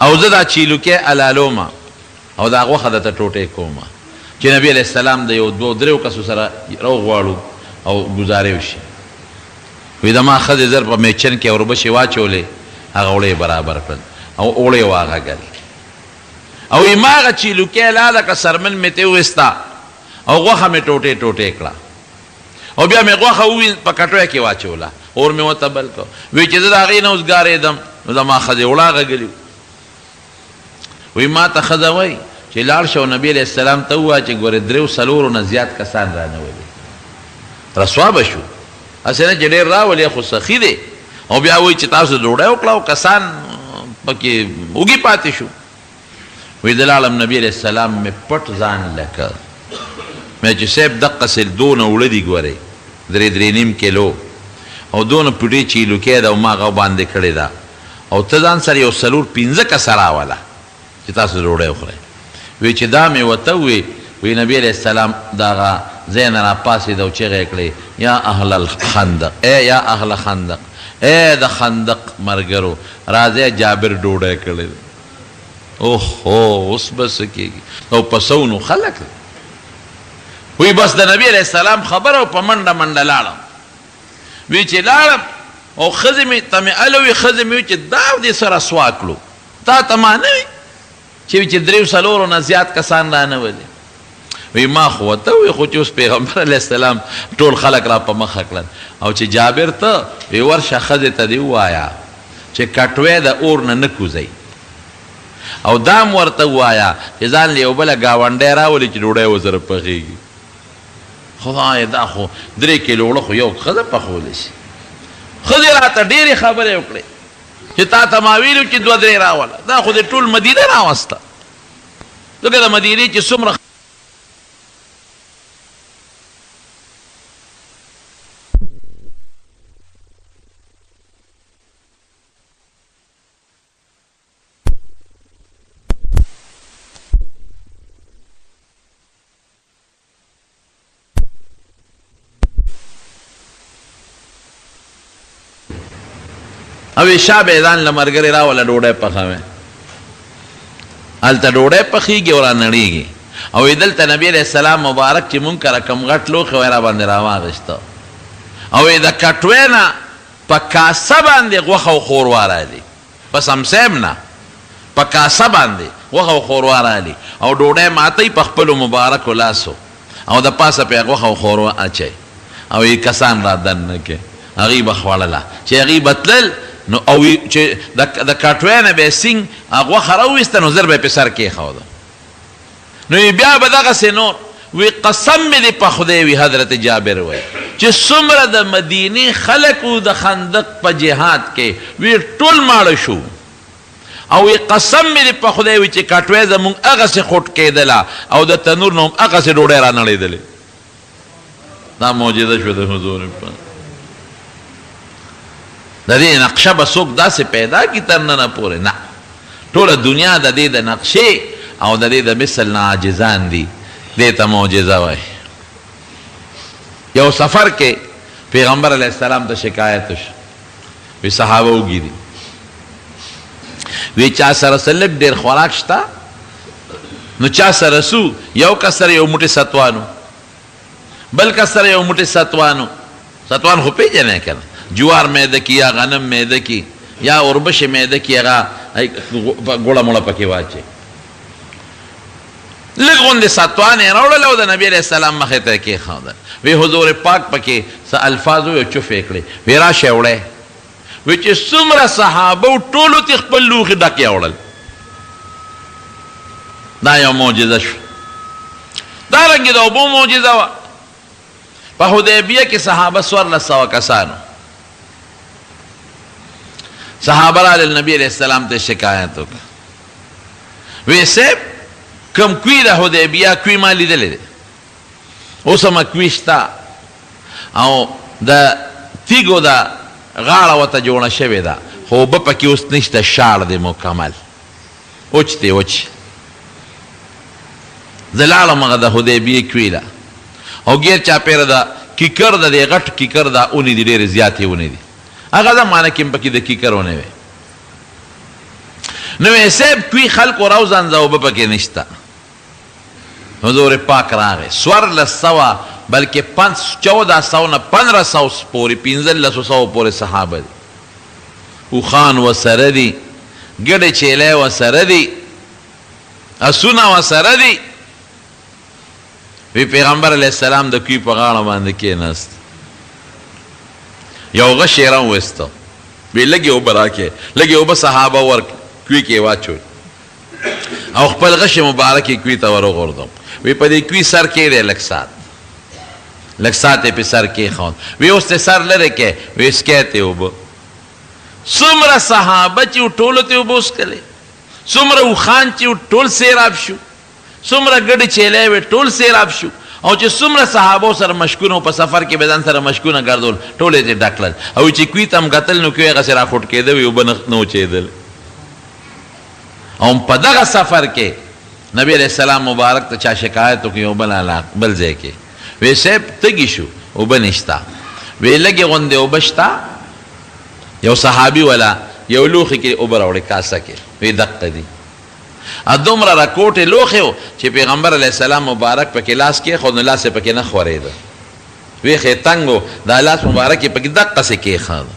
او زه دا چیلوکې الالومه او دا غوښه درته ټوټې کومه چې نبي علیه السلام د یو 2-3 کسو سره راوغواړو او ګزارې وشي وی د ما ښځې زر په میچن کې اوربشې واچولې هغه اوړه یې برابر کړل او اوړه یې واغږل او وی ما هغه چیلوکې لاله که سرمن مې ترې وویسته او غوښه مې ټوټې ټوټې کړه او بیا مې غوښه ووین په کټوۍ کې واچوله اور مې ورته بل کړه وی چې زه د هغې نه اوس ګارېدم نو زما ښځې اوړه غږلي وی ما ته ښځه وایي چې لاړ شه او نبي علیه السلام ته ووایه چې ګورې 3-4 نه زیات کسان رانولي رسوا به شو هسې نه چې ډېر راولي خو سخي دی او بیا وایي چې تاسو ډوډۍ وکړه او کسان پکې اوږي پاتې شو وی د لاړم نبي علیه السلام مې پټ ځان لکه مې چې صاحب دقسې دونه اوړه دي ګورئ 3.5 کیلو او دونه پوټې چیلوکې ده او ما هغه باندې کړې ده او ته ځان سره یو 4-5 کسه راوله چې تاسو ډوډۍ وخورئ وی چې دا مې ورته ووی وی نبي علیه السلام دغه زین را پاسې دو چغې کړې یا اهل الخندق، یا اهل خندق، د خندق مرګرو راځئ جابر ډوډۍ کړې. اوهو اوس بس کېږي او پسونو خلک وی بس د نبی علیہ السلام خبر او په منډه منډه لاړم. وی چې لاړم او ښځې مې ته مې الوي ښځې مې وي چې دا دې سره سوا کړو تا ته ما نه وي چې درېو څلورو نه زیات کسان را نه ولي. وی ما خو ورته وی خو چې اوس پیغمبر علیه السلام ټول خلک را په مخه کړل او چې جابر ته وی ورشه ښځې ته دې ووایه چې کټوی د اور نه نه کوزئ او دام ورته ووایه چې ځان له یو بله ګاونډی راولي چې ډوډۍ ورسره پخېږي. خدای دا خو 3 کیلو اوړه خو یو ښځه پخولی شي. ښځې راته ډېرې خبرې وکړې چې تا ته ما ویلو چې 2-3 راوله، دا خو دې ټول مدینه راوسته. ځکه د مدینې چې څومره او شاه به ځان له مرګرې راوله ډوډۍ پخوي، هلته ډوډۍ پخېږي او را نړېږي. او دلته نبي علیه السلام مبارک چې مونږ کره کوم غټ لوښی وی را باندې راواغېسته او د کټوۍ نه په کاسه باندې غوښه او ښوروا رالي، په سمسیم نه په کاسه باندې غوښه او ښوروا رالي او ډوډۍ ماتئ په خپلو مبارکو لاسو او د پاسه پې غوښه او ښوروا اچئ او یې کسان را دننه کې هغوی به خوړله. چې هغوی به تلل نو او چې د کټوۍ نه به یې سینګ غوښه راوویسته نو زر به یې پې سر کېښوده نو بیا به دغسې نور وی قسم مې دې په خدای وي حضرت جابر وی چې څومره د مدینې خلک و د خندق په جهاد کې وی ټول ماړه شو او وی قسم مې دې په خدای وي چې کټوۍ زمونږ هغسې خوټ کېدله او د تنور نه هم هغسې ډوډۍ را نړېدلې. دا معجزه شوه د حضور پاک. د دې نقشه به څوک داسې پیدا کړي تر ننه پورې نه، ټوله دنیا د دې د نقشې او د دې د مثل نه عاجزان دي. دې ته معجزه وایي. یو سفر کې پیغمبر علیه السلام ته شکایت وشو، وی صحابه وږي دي، وی چا سره څه لږ ډېر خوراک شته نو چا سره سو یو کس سره یو موټی ستوانو، بل کس سره یو موټی ستوانو. ستوان خو پېژنئ که نه، جوار میده کی یا غنم میده کی یا اوربش میده کی هغه ګوړه موړه پکې واچي. لږ غوندې ستوان یې راوړل او د نبي علیه السلام مخې ته یې کېښودل. وی حضور پاک پکې څه الفاظ وی چوف یې کړې، وی راشئ وړئ. وی چې څومره صحابه و ټولو تې خپل لوښي ډک یې وړل. دا یو معجزه شوه. دارنګې د اوبو معجزه وه. په حدیبیه کې صحابه 1400 کسانو. صحابه رالل نبی علیہ السلام ته شکایت وکړه، وی صاحب کوم کوی د حدیبیه کوی ما لیدلی دی، اوس هم کوی شته او د تیږو د غاړه ورته جوړه شوې ده خو اوبه پکې اوس نشته، شاړ دی مکمل وچ دی وچ. زه لاړم هغه د حدیبیې کوی له او ګیر چاپېره د کیکر د دې غټ کیکر دا اونې دي، ډېرې زیاتې اونې دي. هغه زمانه کې هم پکې د کیکر ونې وې. نو یې صاحب کوی خلکو راوځانځه اوبه پکې نشته. حضور پاک راغی 1400 بلکې 1400 نه 1500 پورې 1500 پورې صحابه دي. اوښان ورسره دي، ګډې چیلۍ ورسره دي، اسونه ورسره دي. وی پیغمبر علیه السلام د کوی په غاړه باندې کېناست، یو غش یې راوویسته، وی لږې اوبه راکړې، لږې اوبه صحابه ورکړې، کوی کې یې واچول او خپل غش مبارک یې کوی ته ورغورځو. وی په دې کوی سر کېږدی لږ ساعت یې پې سر کېښود. وی اوس ته سر لرې کې، وی اسکی ته اوبه. څومره صحابه چې و ټولو ته اوبه وڅښلې، څومره اوښان چې و ټول سیراب شو، څومره ګډې چیلۍ وې ټول سیراب شو او چې څومره صحابو سره مشکونه په سفر کې به ځان سره مشکونه ګرځول ټول یې ډک کړل. او چې کوی ته هم کتل نو کوی هغسې راخوټ کېده وي، اوبه نه وچېدل. او په دغه سفر کې نبی علیہ السلام مبارک ته چا شکایت وکړي یو بل ځای کې، وی صاحب تږي شو اوبه نشته وی لږې غوندې اوبه شته یو صحابي والا یو لوښي کې اوبه راوړې کاسه کې وی دقه دي دومره راکوټې لوښی و چې پیغمبر علیه السلام مبارک پکې لاس کېښود نو لاس یې پکې نه خورېده ویښې تنګ و دا لاس مبارک یې پکې دقسې کېښود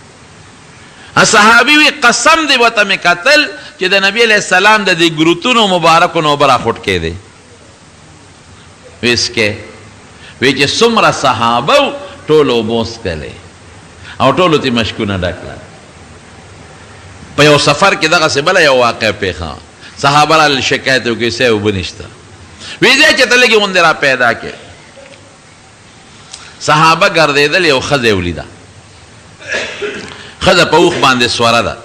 صحابي وی قسم دی ورته مې کتل چې د نبي علیه السلام د دې ګروتونو مبارکو نه اوبه راخوټ کېدی وی څکې وی چې څومره صحابه و ټولو اوبه څکلې او ټولو ته مشکونه ډک کړل په یو سفر کې دغسې بله یو واقع پېښه صحابه را شکایت وکړي صاحب اوبه نشته وی ځای چې ته لږې غوندې را پیدا کړې صحابه ګرځېدل یو ښځه یې ولیده ښځه په اوښ باندې سوره ده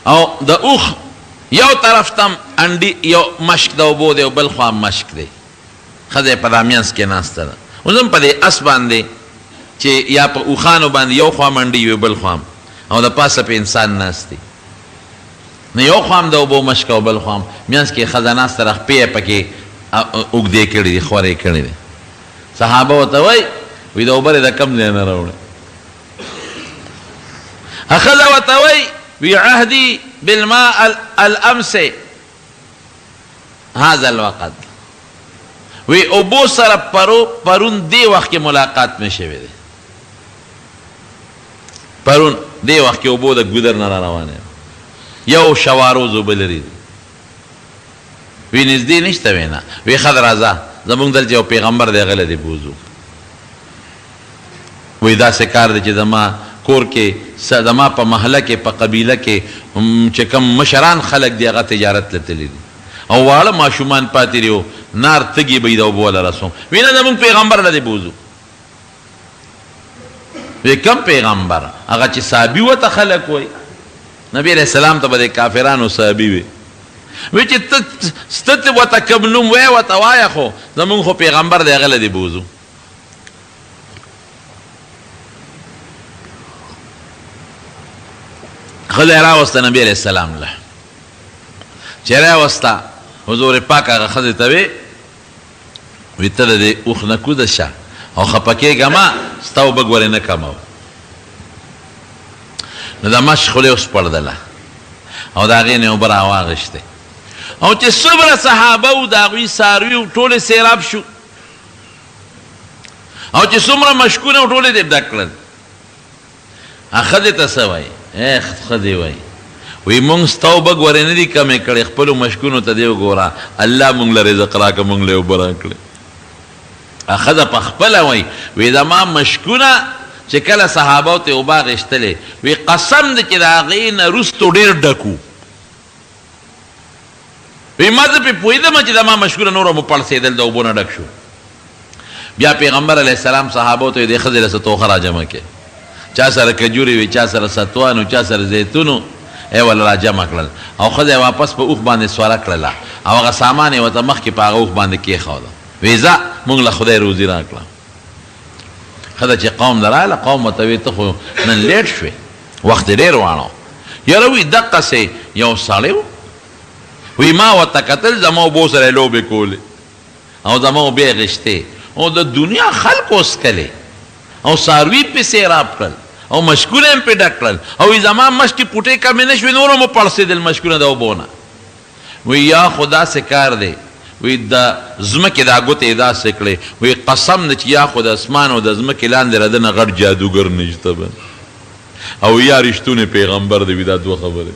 او د اوښ یو طرف تم انډي یو مشک د اوبو دی او بل خوا مشک دی ښځه په دا منځ کې ناسته ده اوس هم په دې اس باندې چې یا په اوښانو باندې یو خوا منډي وي بل خوا او د پاسه په انسان ناست دی نو یو خوا هم د اوبو مشک او بل خوا هم منځ کې ښځه ناسته ده خپې یې پکې اوږدې کړي دي خورې کړي دي صحابه ورته وایي وایي د اوبه د کم ځای نه راوړې ښځه ورته وایي وی عهدي بالماء الامس هذا الوقت وی اوبو سره پرون دی وخت کې ملاقات مې شوی دی پرون دی وخت کې اوبو د ګودر نه را روانه یو شواروز اوبه لري وی نږدې نشته وینا وی ښځه راځه زمونږ دلته یو پیغمبر دی هغه له دې بوځو وی داسې کار دی چې زما کور کې زما په محله کې په قبیله کې چې کوم مشران خلک دی هغه تجارت له تللی دي او واړه ماشومان پاتې دي نار تږي به یې د اوبو والا رسوم وی نه زمونږ پیغمبر له دې بوځو وی کم پیغمبر هغه چې صحابي ورته خلک وایي نبی علیہ السلام ته به د کافرانو صحابي وي وی چې ته ورته کوم نوم وایې ورته وایه خو زمونږ خو پیغمبر دی هغه له دې بوځو ښځه یې راوسته نبي علیه السلام له چې راوسته حضور پاک هغه ښځې ته وی وی ته د دې اوښ نه کوزه شه او خفه کېږه مه ستا اوبه ګورې نه کموه نو د مشک خولې وسپړدله او د هغې نه اوبه راواغېښتې او چې څومره صحابه وو د هغوی څاروي وو ټول یې سیراب شو او چې څومره مشکونه وو ټول یې دې ډک کړل ښځې ته څه وایي ښځې وایي وی مونږ ستا اوبه ګورې نه دي کمې کړې خپلو مشکونو ته دې وګوره الله مونږ له رزق راکړه مونږ له اوبه راکړې ښځه په خپله وایي وی زما مشکونه چې کله صحابو ته اوبه اخېستلې وی قسم دی چې د هغې نه وروستو ډېر ډک وو وی ما زه پرې پوهېدم چې زما مشکونه نوره مو پړسېدل د اوبو نه ډک شو بیا پیغمبر علیه السلام صحابو ته دې ښځې له څه توخه را جمع کړې چا سره کجورې وي چا سره ستوانو چا سره زیتونو ای ولا را جمع کړل او ښځه یې واپس په اوښ باندې سواره کړله او هغه سامان یې ورته مخکې په هغه اوښ باندې کېښوده وی ځه مونږ له خدای روزي راکړه ښځه چې قوم له راغله قوم ورته وی ته خو نن لیټ شوې وخت یې ډېر واڼه یاره وی دقسې یو سړی و وی ما ورته کتل زما اوبو سره یې لوبې کولې او زما اوبې یې اخېستې او د دنیا خلکو څکلې او څاروي پې سیراب کړل او مشکونه هم پې ډک کړل او زما مشکې پوټې کمې نه شوې نور مو پړسېدل مشکونه د اوبو نه وی یا خو داسې کار دی وی د ځمکې دا ګوتې یې داسې کړې وی قسم دی چې یا خو د اسمان او د ځمکې لاندې را ده نه غټ جادوګر نشته به او یا رښتونی پیغمبر دی وی دا دوه خبرې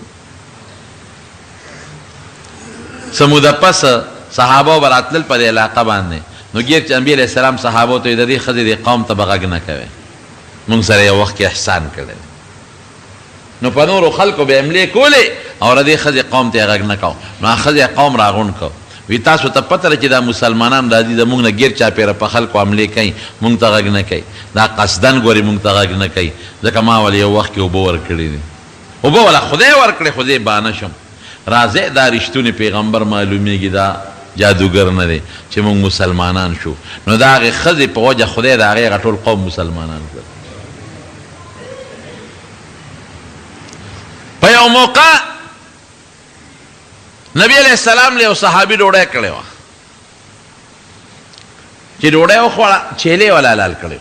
څه موده پس صحابه به راتلل په دې علاقه باندې نو ګیر چې نبي علیه السلام صحابو ته د دې ښځې د قوم ته به غږ نه کوئ مونږ سره یو وخت کې احسان کړی نو په نورو خلکو به حملې کولې او د دې ښځې قوم ته یې غږ نه کو نو هغه ښځې قوم راغونډ کو وی تاسو ته پته ده چې دا مسلمانان راځي زموږ نه ګیر چاپېره په خلکو حملې کوي مونږ ته غږ نه کوي دا قصدن ګورې مونږ ته غږ نه کوي ځکه ما ولې یو وخت کې اوبه ورکړي دي اوبه ولا خدای ورکړې خو دې بانه شم راځئ دا رښتونی پیغمبر معلومیږي دا جادوګر نه دی چې مونږ مسلمانان شو نو د هغې ښځې په وجه خدای د هغې هغه ټول قوم مسلمانان کړل په یو موقع نبی علیہ السلام له یو صحابي ډوډۍ کړې وه چې چې ډوډۍ وخوړه چیلې والا حلال کړی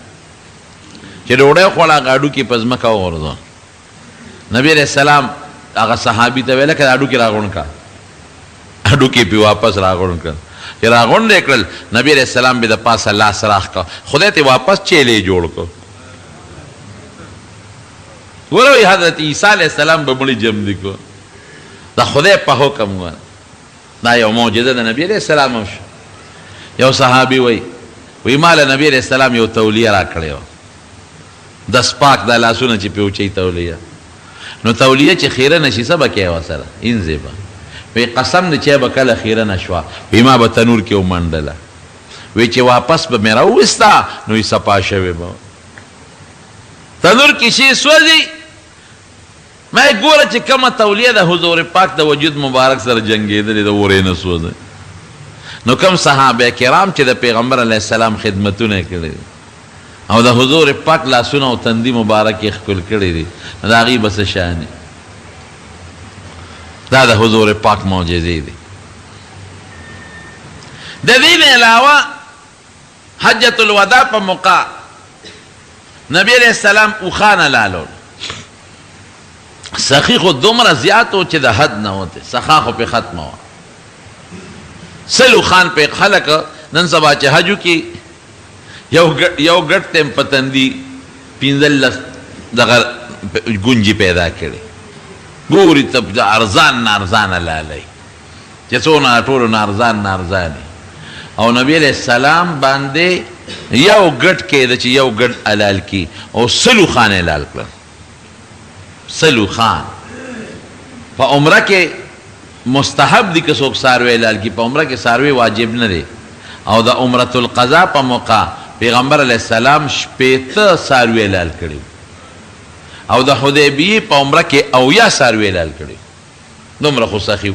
چې ډوډۍ وخوړه هغه هډوکي په ځمکه وغورځول نبی علیہ السلام هغه صحابي ته ویل که هډوکي راغونډ کا هډوکي پې واپس راغونډ کړ چې راغونډ یې کړل نبی علیہ السلام به د پاسه لاس راخ کا خدای ته واپس چیلې جوړ کړ ګوره حضرت عیسی علیہ السلام به مړي جم دي کو دا خدای په حکم و دا یو معجزه د نبی علیہ السلام شو یو صحابي وی مال نبی علیہ السلام یو تولیه را کړی و د سپاک دا لاسونه چې پیوچی تولیه نو تولیه چې خیره نشي څه به کوې ورسره انځې به وی قسم دی چې به کله خیره نه شوه وی ما به تنور کې ومنډله وی چې واپس به مې راوویسته نو یې صفا شوې به تنور کې شي سوځي ما ګوره چې کومه تولیه د حضور پاک د وجود مبارک سره جنګېدلې د اورې نه سوځي نو کوم صحابه کرام چې د پیغمبر علیه السلام خدمتونه کړي او د حضور پاک لاسونه او تندي مبارک یې ښکل کړي دي نو د هغې به څه شان دا د حضور پاک معجزې دي د دې نه علاوه حجة الوداع په موقع نبی علیہ السلام اوښان حلالول سخی خو دومره زیات و چې د حد نه وته سخا خو پې ختمه وه سل اوښان پې خلک نن سبا چې حجو کې یو ګډ تیم په تندي 15 دغه ګونجي پیدا کړي ګوري ته د ارزان نه ارزانه لالی چې څونه ټولو نه ارزان او نبی علیہ السلام باندې یو ګډ کېده چې یو ګډ حلال کی او سلو خان حلال کړل سلو خان په عمره کې مستحب دي که څوک څاروی حلال کی په عمره کې څاروی واجب نه دی او د عمرة القضا په موقع پیغمبر علیہ السلام 15 څاروي حلال کړي او د حدیبیې په عمره کې 80 څاروي حلال کړي دومره خو سخي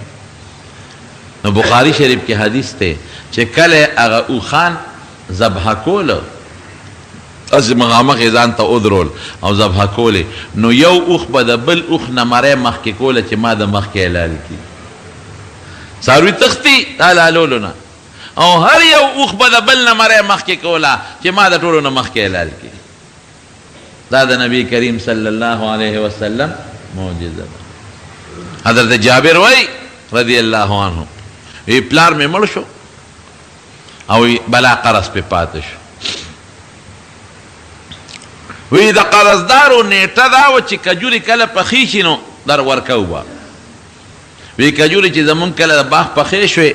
نو بخاری شریف کې حدیث ته چې کله هغه اوښان ذبح کول از مغامخ ځان ته ودرول او ذبح کولې نو یو اوښ به د بل اوښ نه مرۍ مخکې کوله چې ما د مخکې حلال کړي څاروي تښتي حلالولو نه او هر یو اوښ به د بل نه مرۍ مخکې کوله چې ما د ټولو نه مخکې حلال کړي دا د نبی کریم صلی الله علیه وسلم معجزه ده حضرت جابر وای رضی الله عنه وی پلار مې مړ شو او بلا قرض پې پاتې شو وی د قرضدارو نیټه دا وه چې کجورې کله پخې شي نو در ورکو به وی کجورې چې زمونږ کله د باغ پخې شوې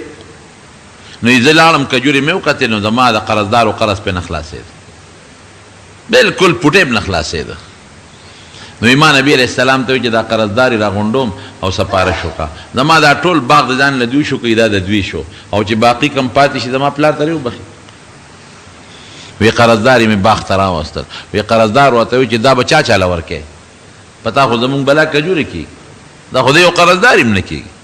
نو زه لاړم کجورې مې وکتې نو زما د قرضدارو قرض پې نه خلاصېده بلکل پوټې م نه خلاصېده نو ما نبی علیہ السلام ته وی چې دا قرضداري راغونډوم او سپارش وکړه زما دا ټول باغ د ځان له دوی شو که دا د دوی شو او چې باقي کم پاتې شي زما پلار ته وبخي وی قرضداري مې باغ ته راوستل وی قرضدار ورته وی چې دا به چا چاله ورکې پتا خو زمونږ بلا کجورې کېږي دا خو د یو قرضداري م نه کېږي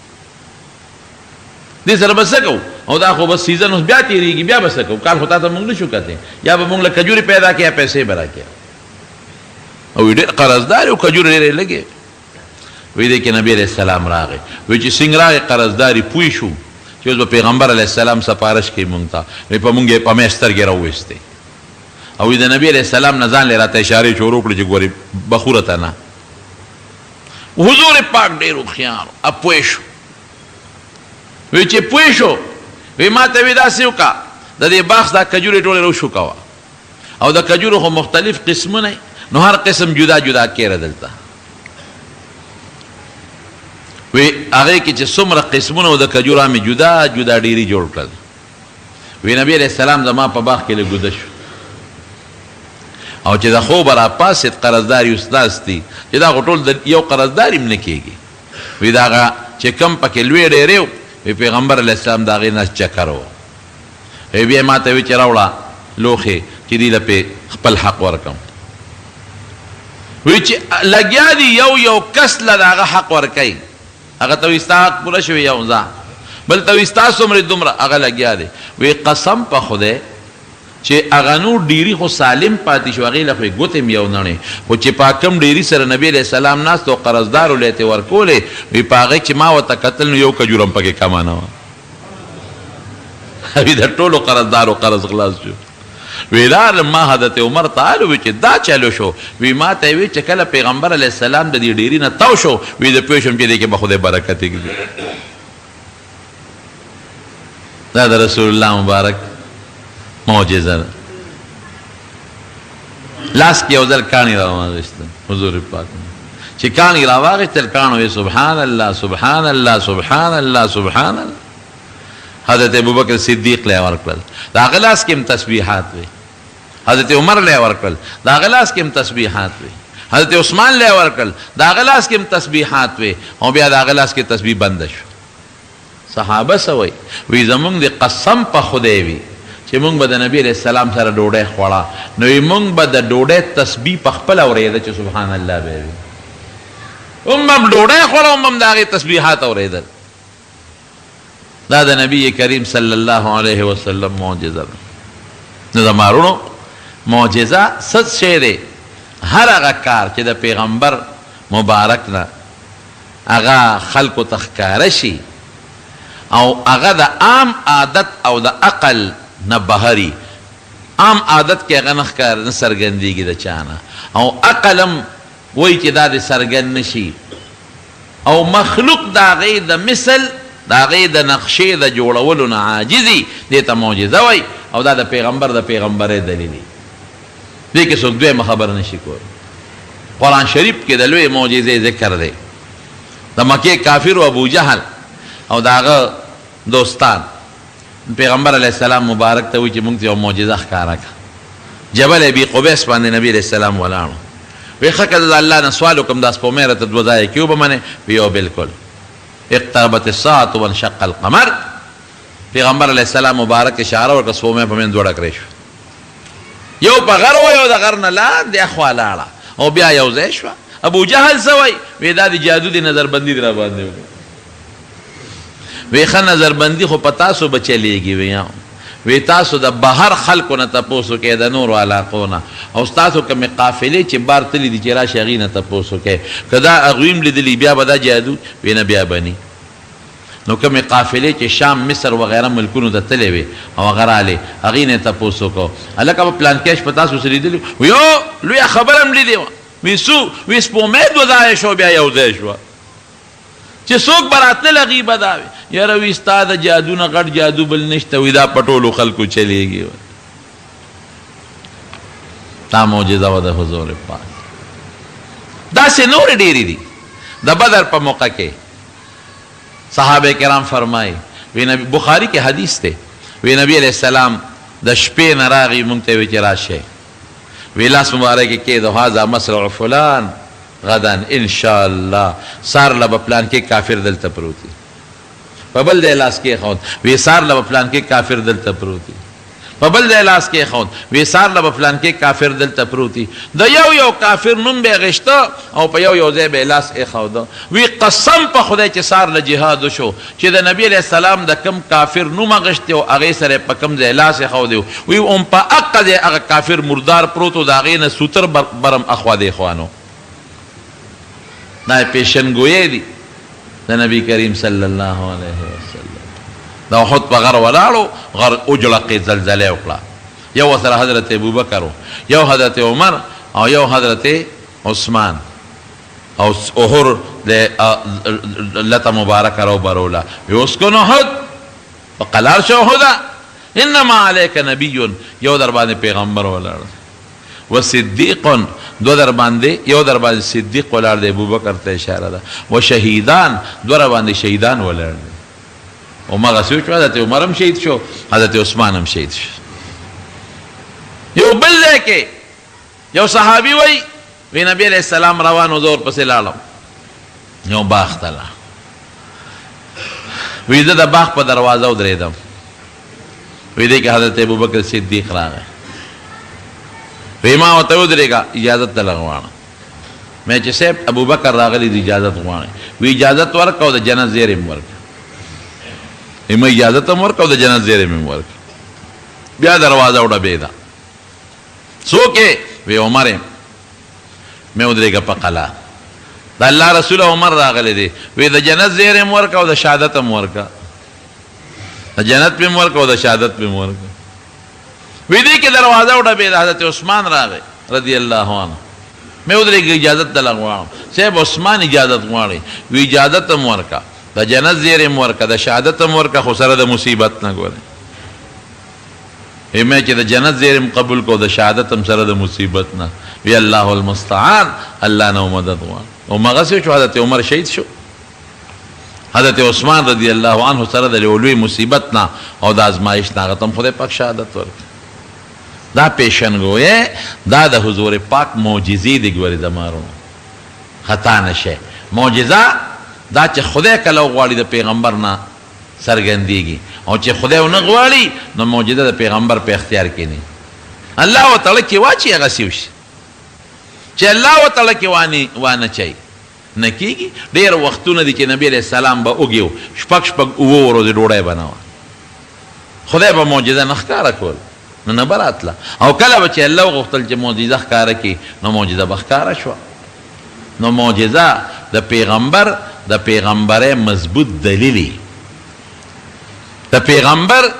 دې سره به څه کوو او دا خو بس سیزن اوس بیا تېرېږي بیا به څه کوو کال خو تا ته مونږ نه شو کتی یا به مونږ له کجورې پیدا کړې یا پیسې به راکړې او ډېر قرضدار او کجورې ډېرې لګې وی دی کې نبی علیہ السلام راغی وی چې څنګه راغی قرضداري پوه شو چې اوس به پیغمبر علیہ السلام سفارش کوي مونږ ته وی په مونږ یې په مې سترګې راوویستې او د نبی علیہ السلام نه ځان راته اشارې شروع کړې چې ګورې بخوره ته نه حضور پاک ډېر هوښیار پوه شو وی چې پوه شو وی ما ته وی داسې وکړه د دې باغ دا کجورې ټولې روشو کوه او د کجورو خو مختلف قسمونه نو هر قسم جدا جدا کېره دلته وی هغې کې چې څومره قسمونه و د کجورو مې جدا جدا ډېري جوړ کړل وی نبی علیہ السلام زما په باغ کې لږ شو او چې د خوبه راپاسېد قرضداري استاذ دي چې دا خو ټول د یو قرضداري م نه کېږي وی د هغه چې کم پکې لوی ډېرې وی پیغمبر علیہ السلام د هغې نه چکر و وی بیا ما ته وی چې راوړه لوښې چې دې له پې خپل حق ورکم وی چې لګیا دي یو کس له د هغه حق ورکوي هغه ته وی ستا حق پوره شوي یو ځه بل ته وی ستا څومرې دومره هغه لګیا دی وی قسم په خدای چې هغه نور ډیري خو سالم پاتې شو هغې له خو یې ګوتې م یو نړې خو چې په کم ډیري سره نبي علیہ السلام ناست او قرضدارو له یې ترې ورکولې وی په هغې چې ما ورته کتل نو یو کجوره م پکې کمه نه وه وی د ټولو قرضدارو قرض خلاص شو ویلار ما حضرت عمر تعالی وی چې دا چلو شو وی ما ته وی چې کله پیغمبر علیه السلام د دې ډیری نه تاو شو وی د پوه شم چې دې کې به خدای برکت وکړي. دا د رسول الله مبارک معجزه ده. لاس کې یو ځل کاڼي راواغېسته حضور پاک چې کاڼي راواغېستل کاڼو وی سبحان الله سبحان الله سبحان الله سبحان الله. حضرت ابوبکر صدیق له ورکړل دا غلاس کې تسبیحات وي. حضرت عمر له ورکړل دا غلاس کې تسبیحات وي. حضرت عثمان له ورکړل دا غلاس کې تسبیحات وي او بیا دا غلاس کې تسبیح بند شو. صحابه سوي وی زمونږ د قسم په خدای وي چې مونږ به د نبی علیہ السلام سره ډوډۍ خوړه نو مونږ به د ډوډۍ تسبیح په خپل اورېده چې سبحان الله به وي. هم ډوډۍ خوړه هم د هغې تسبیحات اورېدل. دا د نبی کریم صلی الله علیه وسلم معجزه ده. نو د مارونو معجزه څه شی دی؟ هر هغه کار چې د پیغمبر مبارک نه هغه خلکو ته ښکاره شي او هغه د عام عادت او د عقل نه بهري. عام عادت کې هغه نه ښکار نه څرګندېږي د چا نه او عقل هم وایي چې دا دې څرګند نه شي او مخلوق د هغې د مثل د هغې د نقشې د جوړولو نه عاجزي دې ته معجزه وایي او دا د پیغمبر د پیغمبرۍ دلیل دی. دې کې څوک دویمه خبره نشي کولی. قرآن شریف کې د لویې معجزې ذکر دی. د مکې کافر و ابو جهل او د هغه دوستان پیغمبر علیه السلام مبارک ته وایي چې موږ ته یو معجزه ښکاره کړه. جبل ابي قبیس باندې نبی علیه السلام ولاړو. وی ښه که د الله نه سوال وکړم دا سپومۍ راته دوه ځایه کې وبه منې؟ وی یو بلکل. اقتربت الساعة وانشق القمر. پیغمبر علیه السلام مبارک اشاره ورکړه سپومۍ په منځ دوه ډکرې شوه. یو په غر و یو د غر نه لاندې اخوا لاړه او بیا یو ځای شوه. ابو جهل څه وایي؟ وی دا د جادو د نظربندي دې را باندې وکړه. وی ښه نظربندي خو په تاسو به چلیږي. وی تاسو د بهر خلکو نه تپوس وکئ د نورو علاقو نه او ستاسو کومې قافلې چې بار تللي دي چې راشي هغې نه تپوس وکئ. که دا هغوی هم لیدلي بیا به دا جادو وی نه بیا به نه. نو کومې قافلې چې شام مصر وغیره ملکونو ته تللی وې او هغه رالې هغې نه یې تپوس وکړو هلکه په پلانکۍ شپه تاسو څه لیدلي یو لویه خبره هم لیدې وه. وی څو؟ وی سپومۍ دوه ځایه شوه بیا یو ځای شوه چې څوک به راتلل هغې به دا وي یاره وی ستا د جادو نه غټ جادو بل نشته. وی دا په ټولو خلکو چلیږي. دا معجزه وه د حضور پاک. داسې نورې ډېرې دي. د بدر په موقع کې صحابه کرام فرمایي وی نبی بخاري کې حدیث دی وی نبی علیہ السلام د شپې نه راغی مونږ ته وی چې راشئ. وی لاس مبارک کې کېدو هذا مسرع فلان غدا ان شاء الله. سار له به پلان کې کافر دلته پروت دی. په بل ځای لاس کېښود وی سار له به پلان کې کافر دلته پروت دی. په بل ځای لاس کېښود وی سار له به پلان کې کافر دلته پروت دی. د یو یو کافر نوم به یې غشته او په یو یو ځای به یې لاس ایښوده. وی قسم په خدای چې سار له جهاد وشو چې د نبي علیه السلام د کم کافر نوم اغشتی او هغې سره یې په کم ځای لاس ایښودی وی هم په حقه دی هغه کافر مردار پروت و د هغې نه سوتر برم اخوا دیخوا نو. دا پیشنګویې دي د نبی کریم صلی الله علیه وسلم. د احد په غر ولاړو غر اجلقې زلزله وکړه. یو سره حضرت ابوبکر یو حضرت عمر او یو حضرت عثمان او احر د لته مبارکه رو بروله. اسکن احد فقلار شو احده انما علیک نبی. یو در باندې پیغمبر ولاړ و صدیق دو در باندې یو در باندې صدیق ولاړ دی. ابوبکر ته اشاره ده. و شهیدان دو در باندې شهیدان ولاړ دی. همغسې وشو حضرت عمر هم شهید شو حضرت عثمان هم شهید شو. یو بل ځای کې یو صحابي وایي وی نبی علیہ السلام روان و زه ورپسې لاړم یو باغ ته لاړم. وی زه د باغ په دروازه ودرېدم. وی دی کې حضرت ابوبکر صدیق راغی. وی ما ورته ودرېږه اجازت ته غواړم. مې چې صاحب ابوبکر راغلی دی اجازت غواړي. وی اجازت ورکړه او د جنت زیری مې ورکړه. ما اجازت هم ورکړه او د جنت زیری مې ورکړه. بیا دروازه وډبېده. څوک یې؟ وی عمر یم. مې ودرېږه په قلا. د الله رسول عمر راغلی دی. وی د جنت زیری مې ورکړه او د شهادت هم ورکړه. د جنت مې ورکړه او د شهادت مې ورکړه. وی دې کې دروازه وډبېده حضرت عثمان راغی رضی الله عنه مې ودرېږه اجازت دله غواړم صاحب عثمان اجازت غواړي وی اجازت هم ورکه د جنت زیری هم ورکه د شهادت هم ورکه خو سره د مصیبت نه ګورې مې چې د جنت زیری هم قبول کو د شهادت هم سره د مصیبت نه وی الله المستعان الله نه مدد غواړي او مغسې شو حضرت عمر شهید شو حضرت عثمان رضی الله عنه سره د لوی مصیبت نه او د ازمایش نه هغه ته هم خدای پاک شهادت ورکړي دا پیشنګویی دا د حضور پاک معجزې دي ګورې دمارونو خطا نشه معجزه دا چې خدای کله وغواړي د پیغمبر نه څرګندېږي او چې خدای ونه غواړي نو معجزه د پیغمبر په اختیار کې نه الله وتعالی کې واچي هغه سي وشي چې الله وتعالی کې وانه چي نه کېږي ډېر وختونه دي چې نبی علیه السلام به وږي شپږ اووه ورځې ډوډۍ بنوه خدای به معجزه نه ښکاره کول نو نه به راتله او کله به چې الله وغوښتل چې معجزه ښکاره کړي نو معجزه به ښکاره شوه نو معجزه د پیغمبر د پیغمبرۍ مضبوط دلیلی د پیغمبر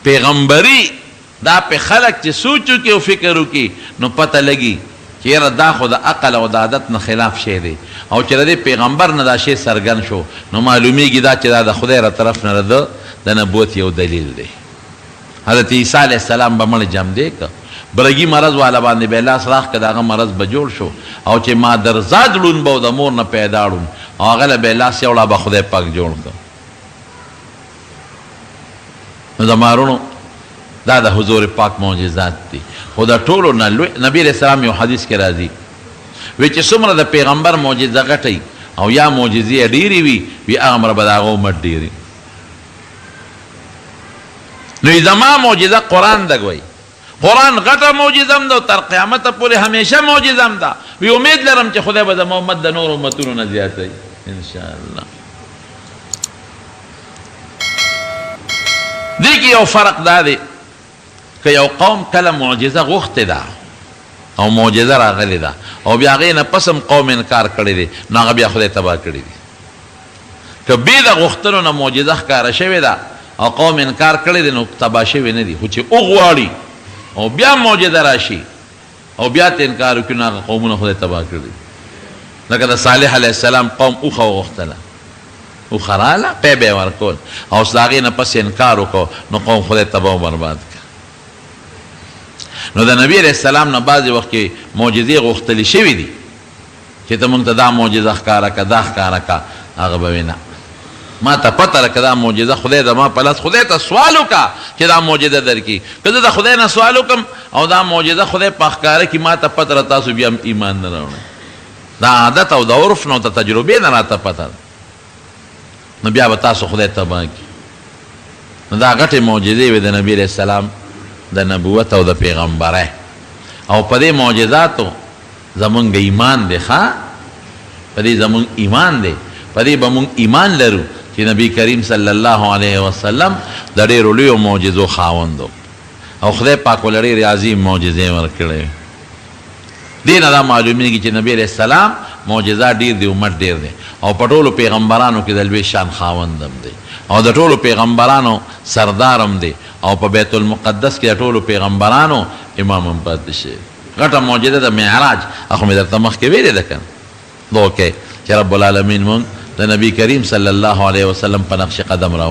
پیغمبري دا په خلق چې سوچ وکړي او فکر وکړي نو پته لګي چې یاره دا خو د عقل او د عادت نه خلاف شی دی او چې د پیغمبر نه دا شی څرګند شو نو معلومیږي دا چې دا د خدای را طرف نه د نبوت یو دلیل دی حضرت عیسی علیه السلام به مړ جم دی که برګي مرض والا باندې به لاس راخ که د هغه مرض به جوړ شو او چې مادرزاد ړوند به د مور نه پیدا ړوند او هغه له به لاس یوړه به خدای پاک جوړ کړ نو د مارونو دا د حضور پاک معجزات دي خو د ټولو نه لوی نبی علیه السلام یو حدیث کې راځي وی چې څومره د پیغمبر معجزه غټئ او یا معجزې ډېرې وي هغومره به د هغه امت ډېرې نو زما معجزه قرآن ده ګوئ قرآن غټه معجزه هم ده او تر قیامته پورې همیشه معجزه هم ده وی امید لرم چې خدای به زما امت د نور امتونو نه زیاتوي انشاءالله دې کې یو فرق دا دی که یو قوم کله معجزه غوښتې ده او معجزه راغلی ده او بیا هغې نه پس هم قوم انکار کړی دی نو هغه بیا خدای تباه کړي دي که بې د غوښتلو نه معجزه ښکاره شوې ده او قوم انکار کړی دی نو تباه شوي نه دي خو چې وغواړي او بیا معجزه راشي او بیا ته انکار وکړي نو هغه قومونه خدای تباه کړي لکه د صالح علیه السلام قوم اوښه وغوښتله اوښه راله پی به یې ورکول او اوس د هغې نه پس انکار وکړو نو قوم خدای تباه و برباد کړه نو د نبی علیه السلام نه بعضې وخت کې معجزې غوښتلې شوي دي چې ته مونږ ته دا معجزه ښکاره که دا ښکاره که هغه به وي نه ما ته پته لکه دا معجزه خدای زما په لاس خدای ته سوال وکړه چې دا معجزه درکړي که زه د خدای نه سوال وکړم او دا معجزه خدای په ښکاره کړي ما ته پته ده تاسو بیا ایمان نه راوړئ دا عادت او د عرف نه او د تجربې نه راته پته ده نو بیا به تاسو خدای تباه کړي نو دا غټې معجزې وې د نبي علیه السلام د نبوت او د پیغمبره او په دې معجزاتو زمونږ ایمان دی ښه په دې زمونږ ایمان دی په دې به مونږ ایمان لرو چې نبی کریم صلی الله علیه وسلم د ډېرو لویو معجزو خاوند او خدای پاک ولې ډېرې عظیم معجزې ورکړې دې نه دا معلومیږي چې نبی علیه السلام معجزات ډېر دي امت ډېر دی او په ټولو پیغمبرانو کې د لوی شان خاوند هم دی او د ټولو پیغمبرانو سردار هم دی او په بیت المقدس کې د ټولو پیغمبرانو امام هم پاتې شوی غټه معجزه د معراج هغه مې درته مخکې ویلې ده که نه چې رب العالمین مونږ د نبی کریم صلی الله علیه وسلم په نقش قدم روان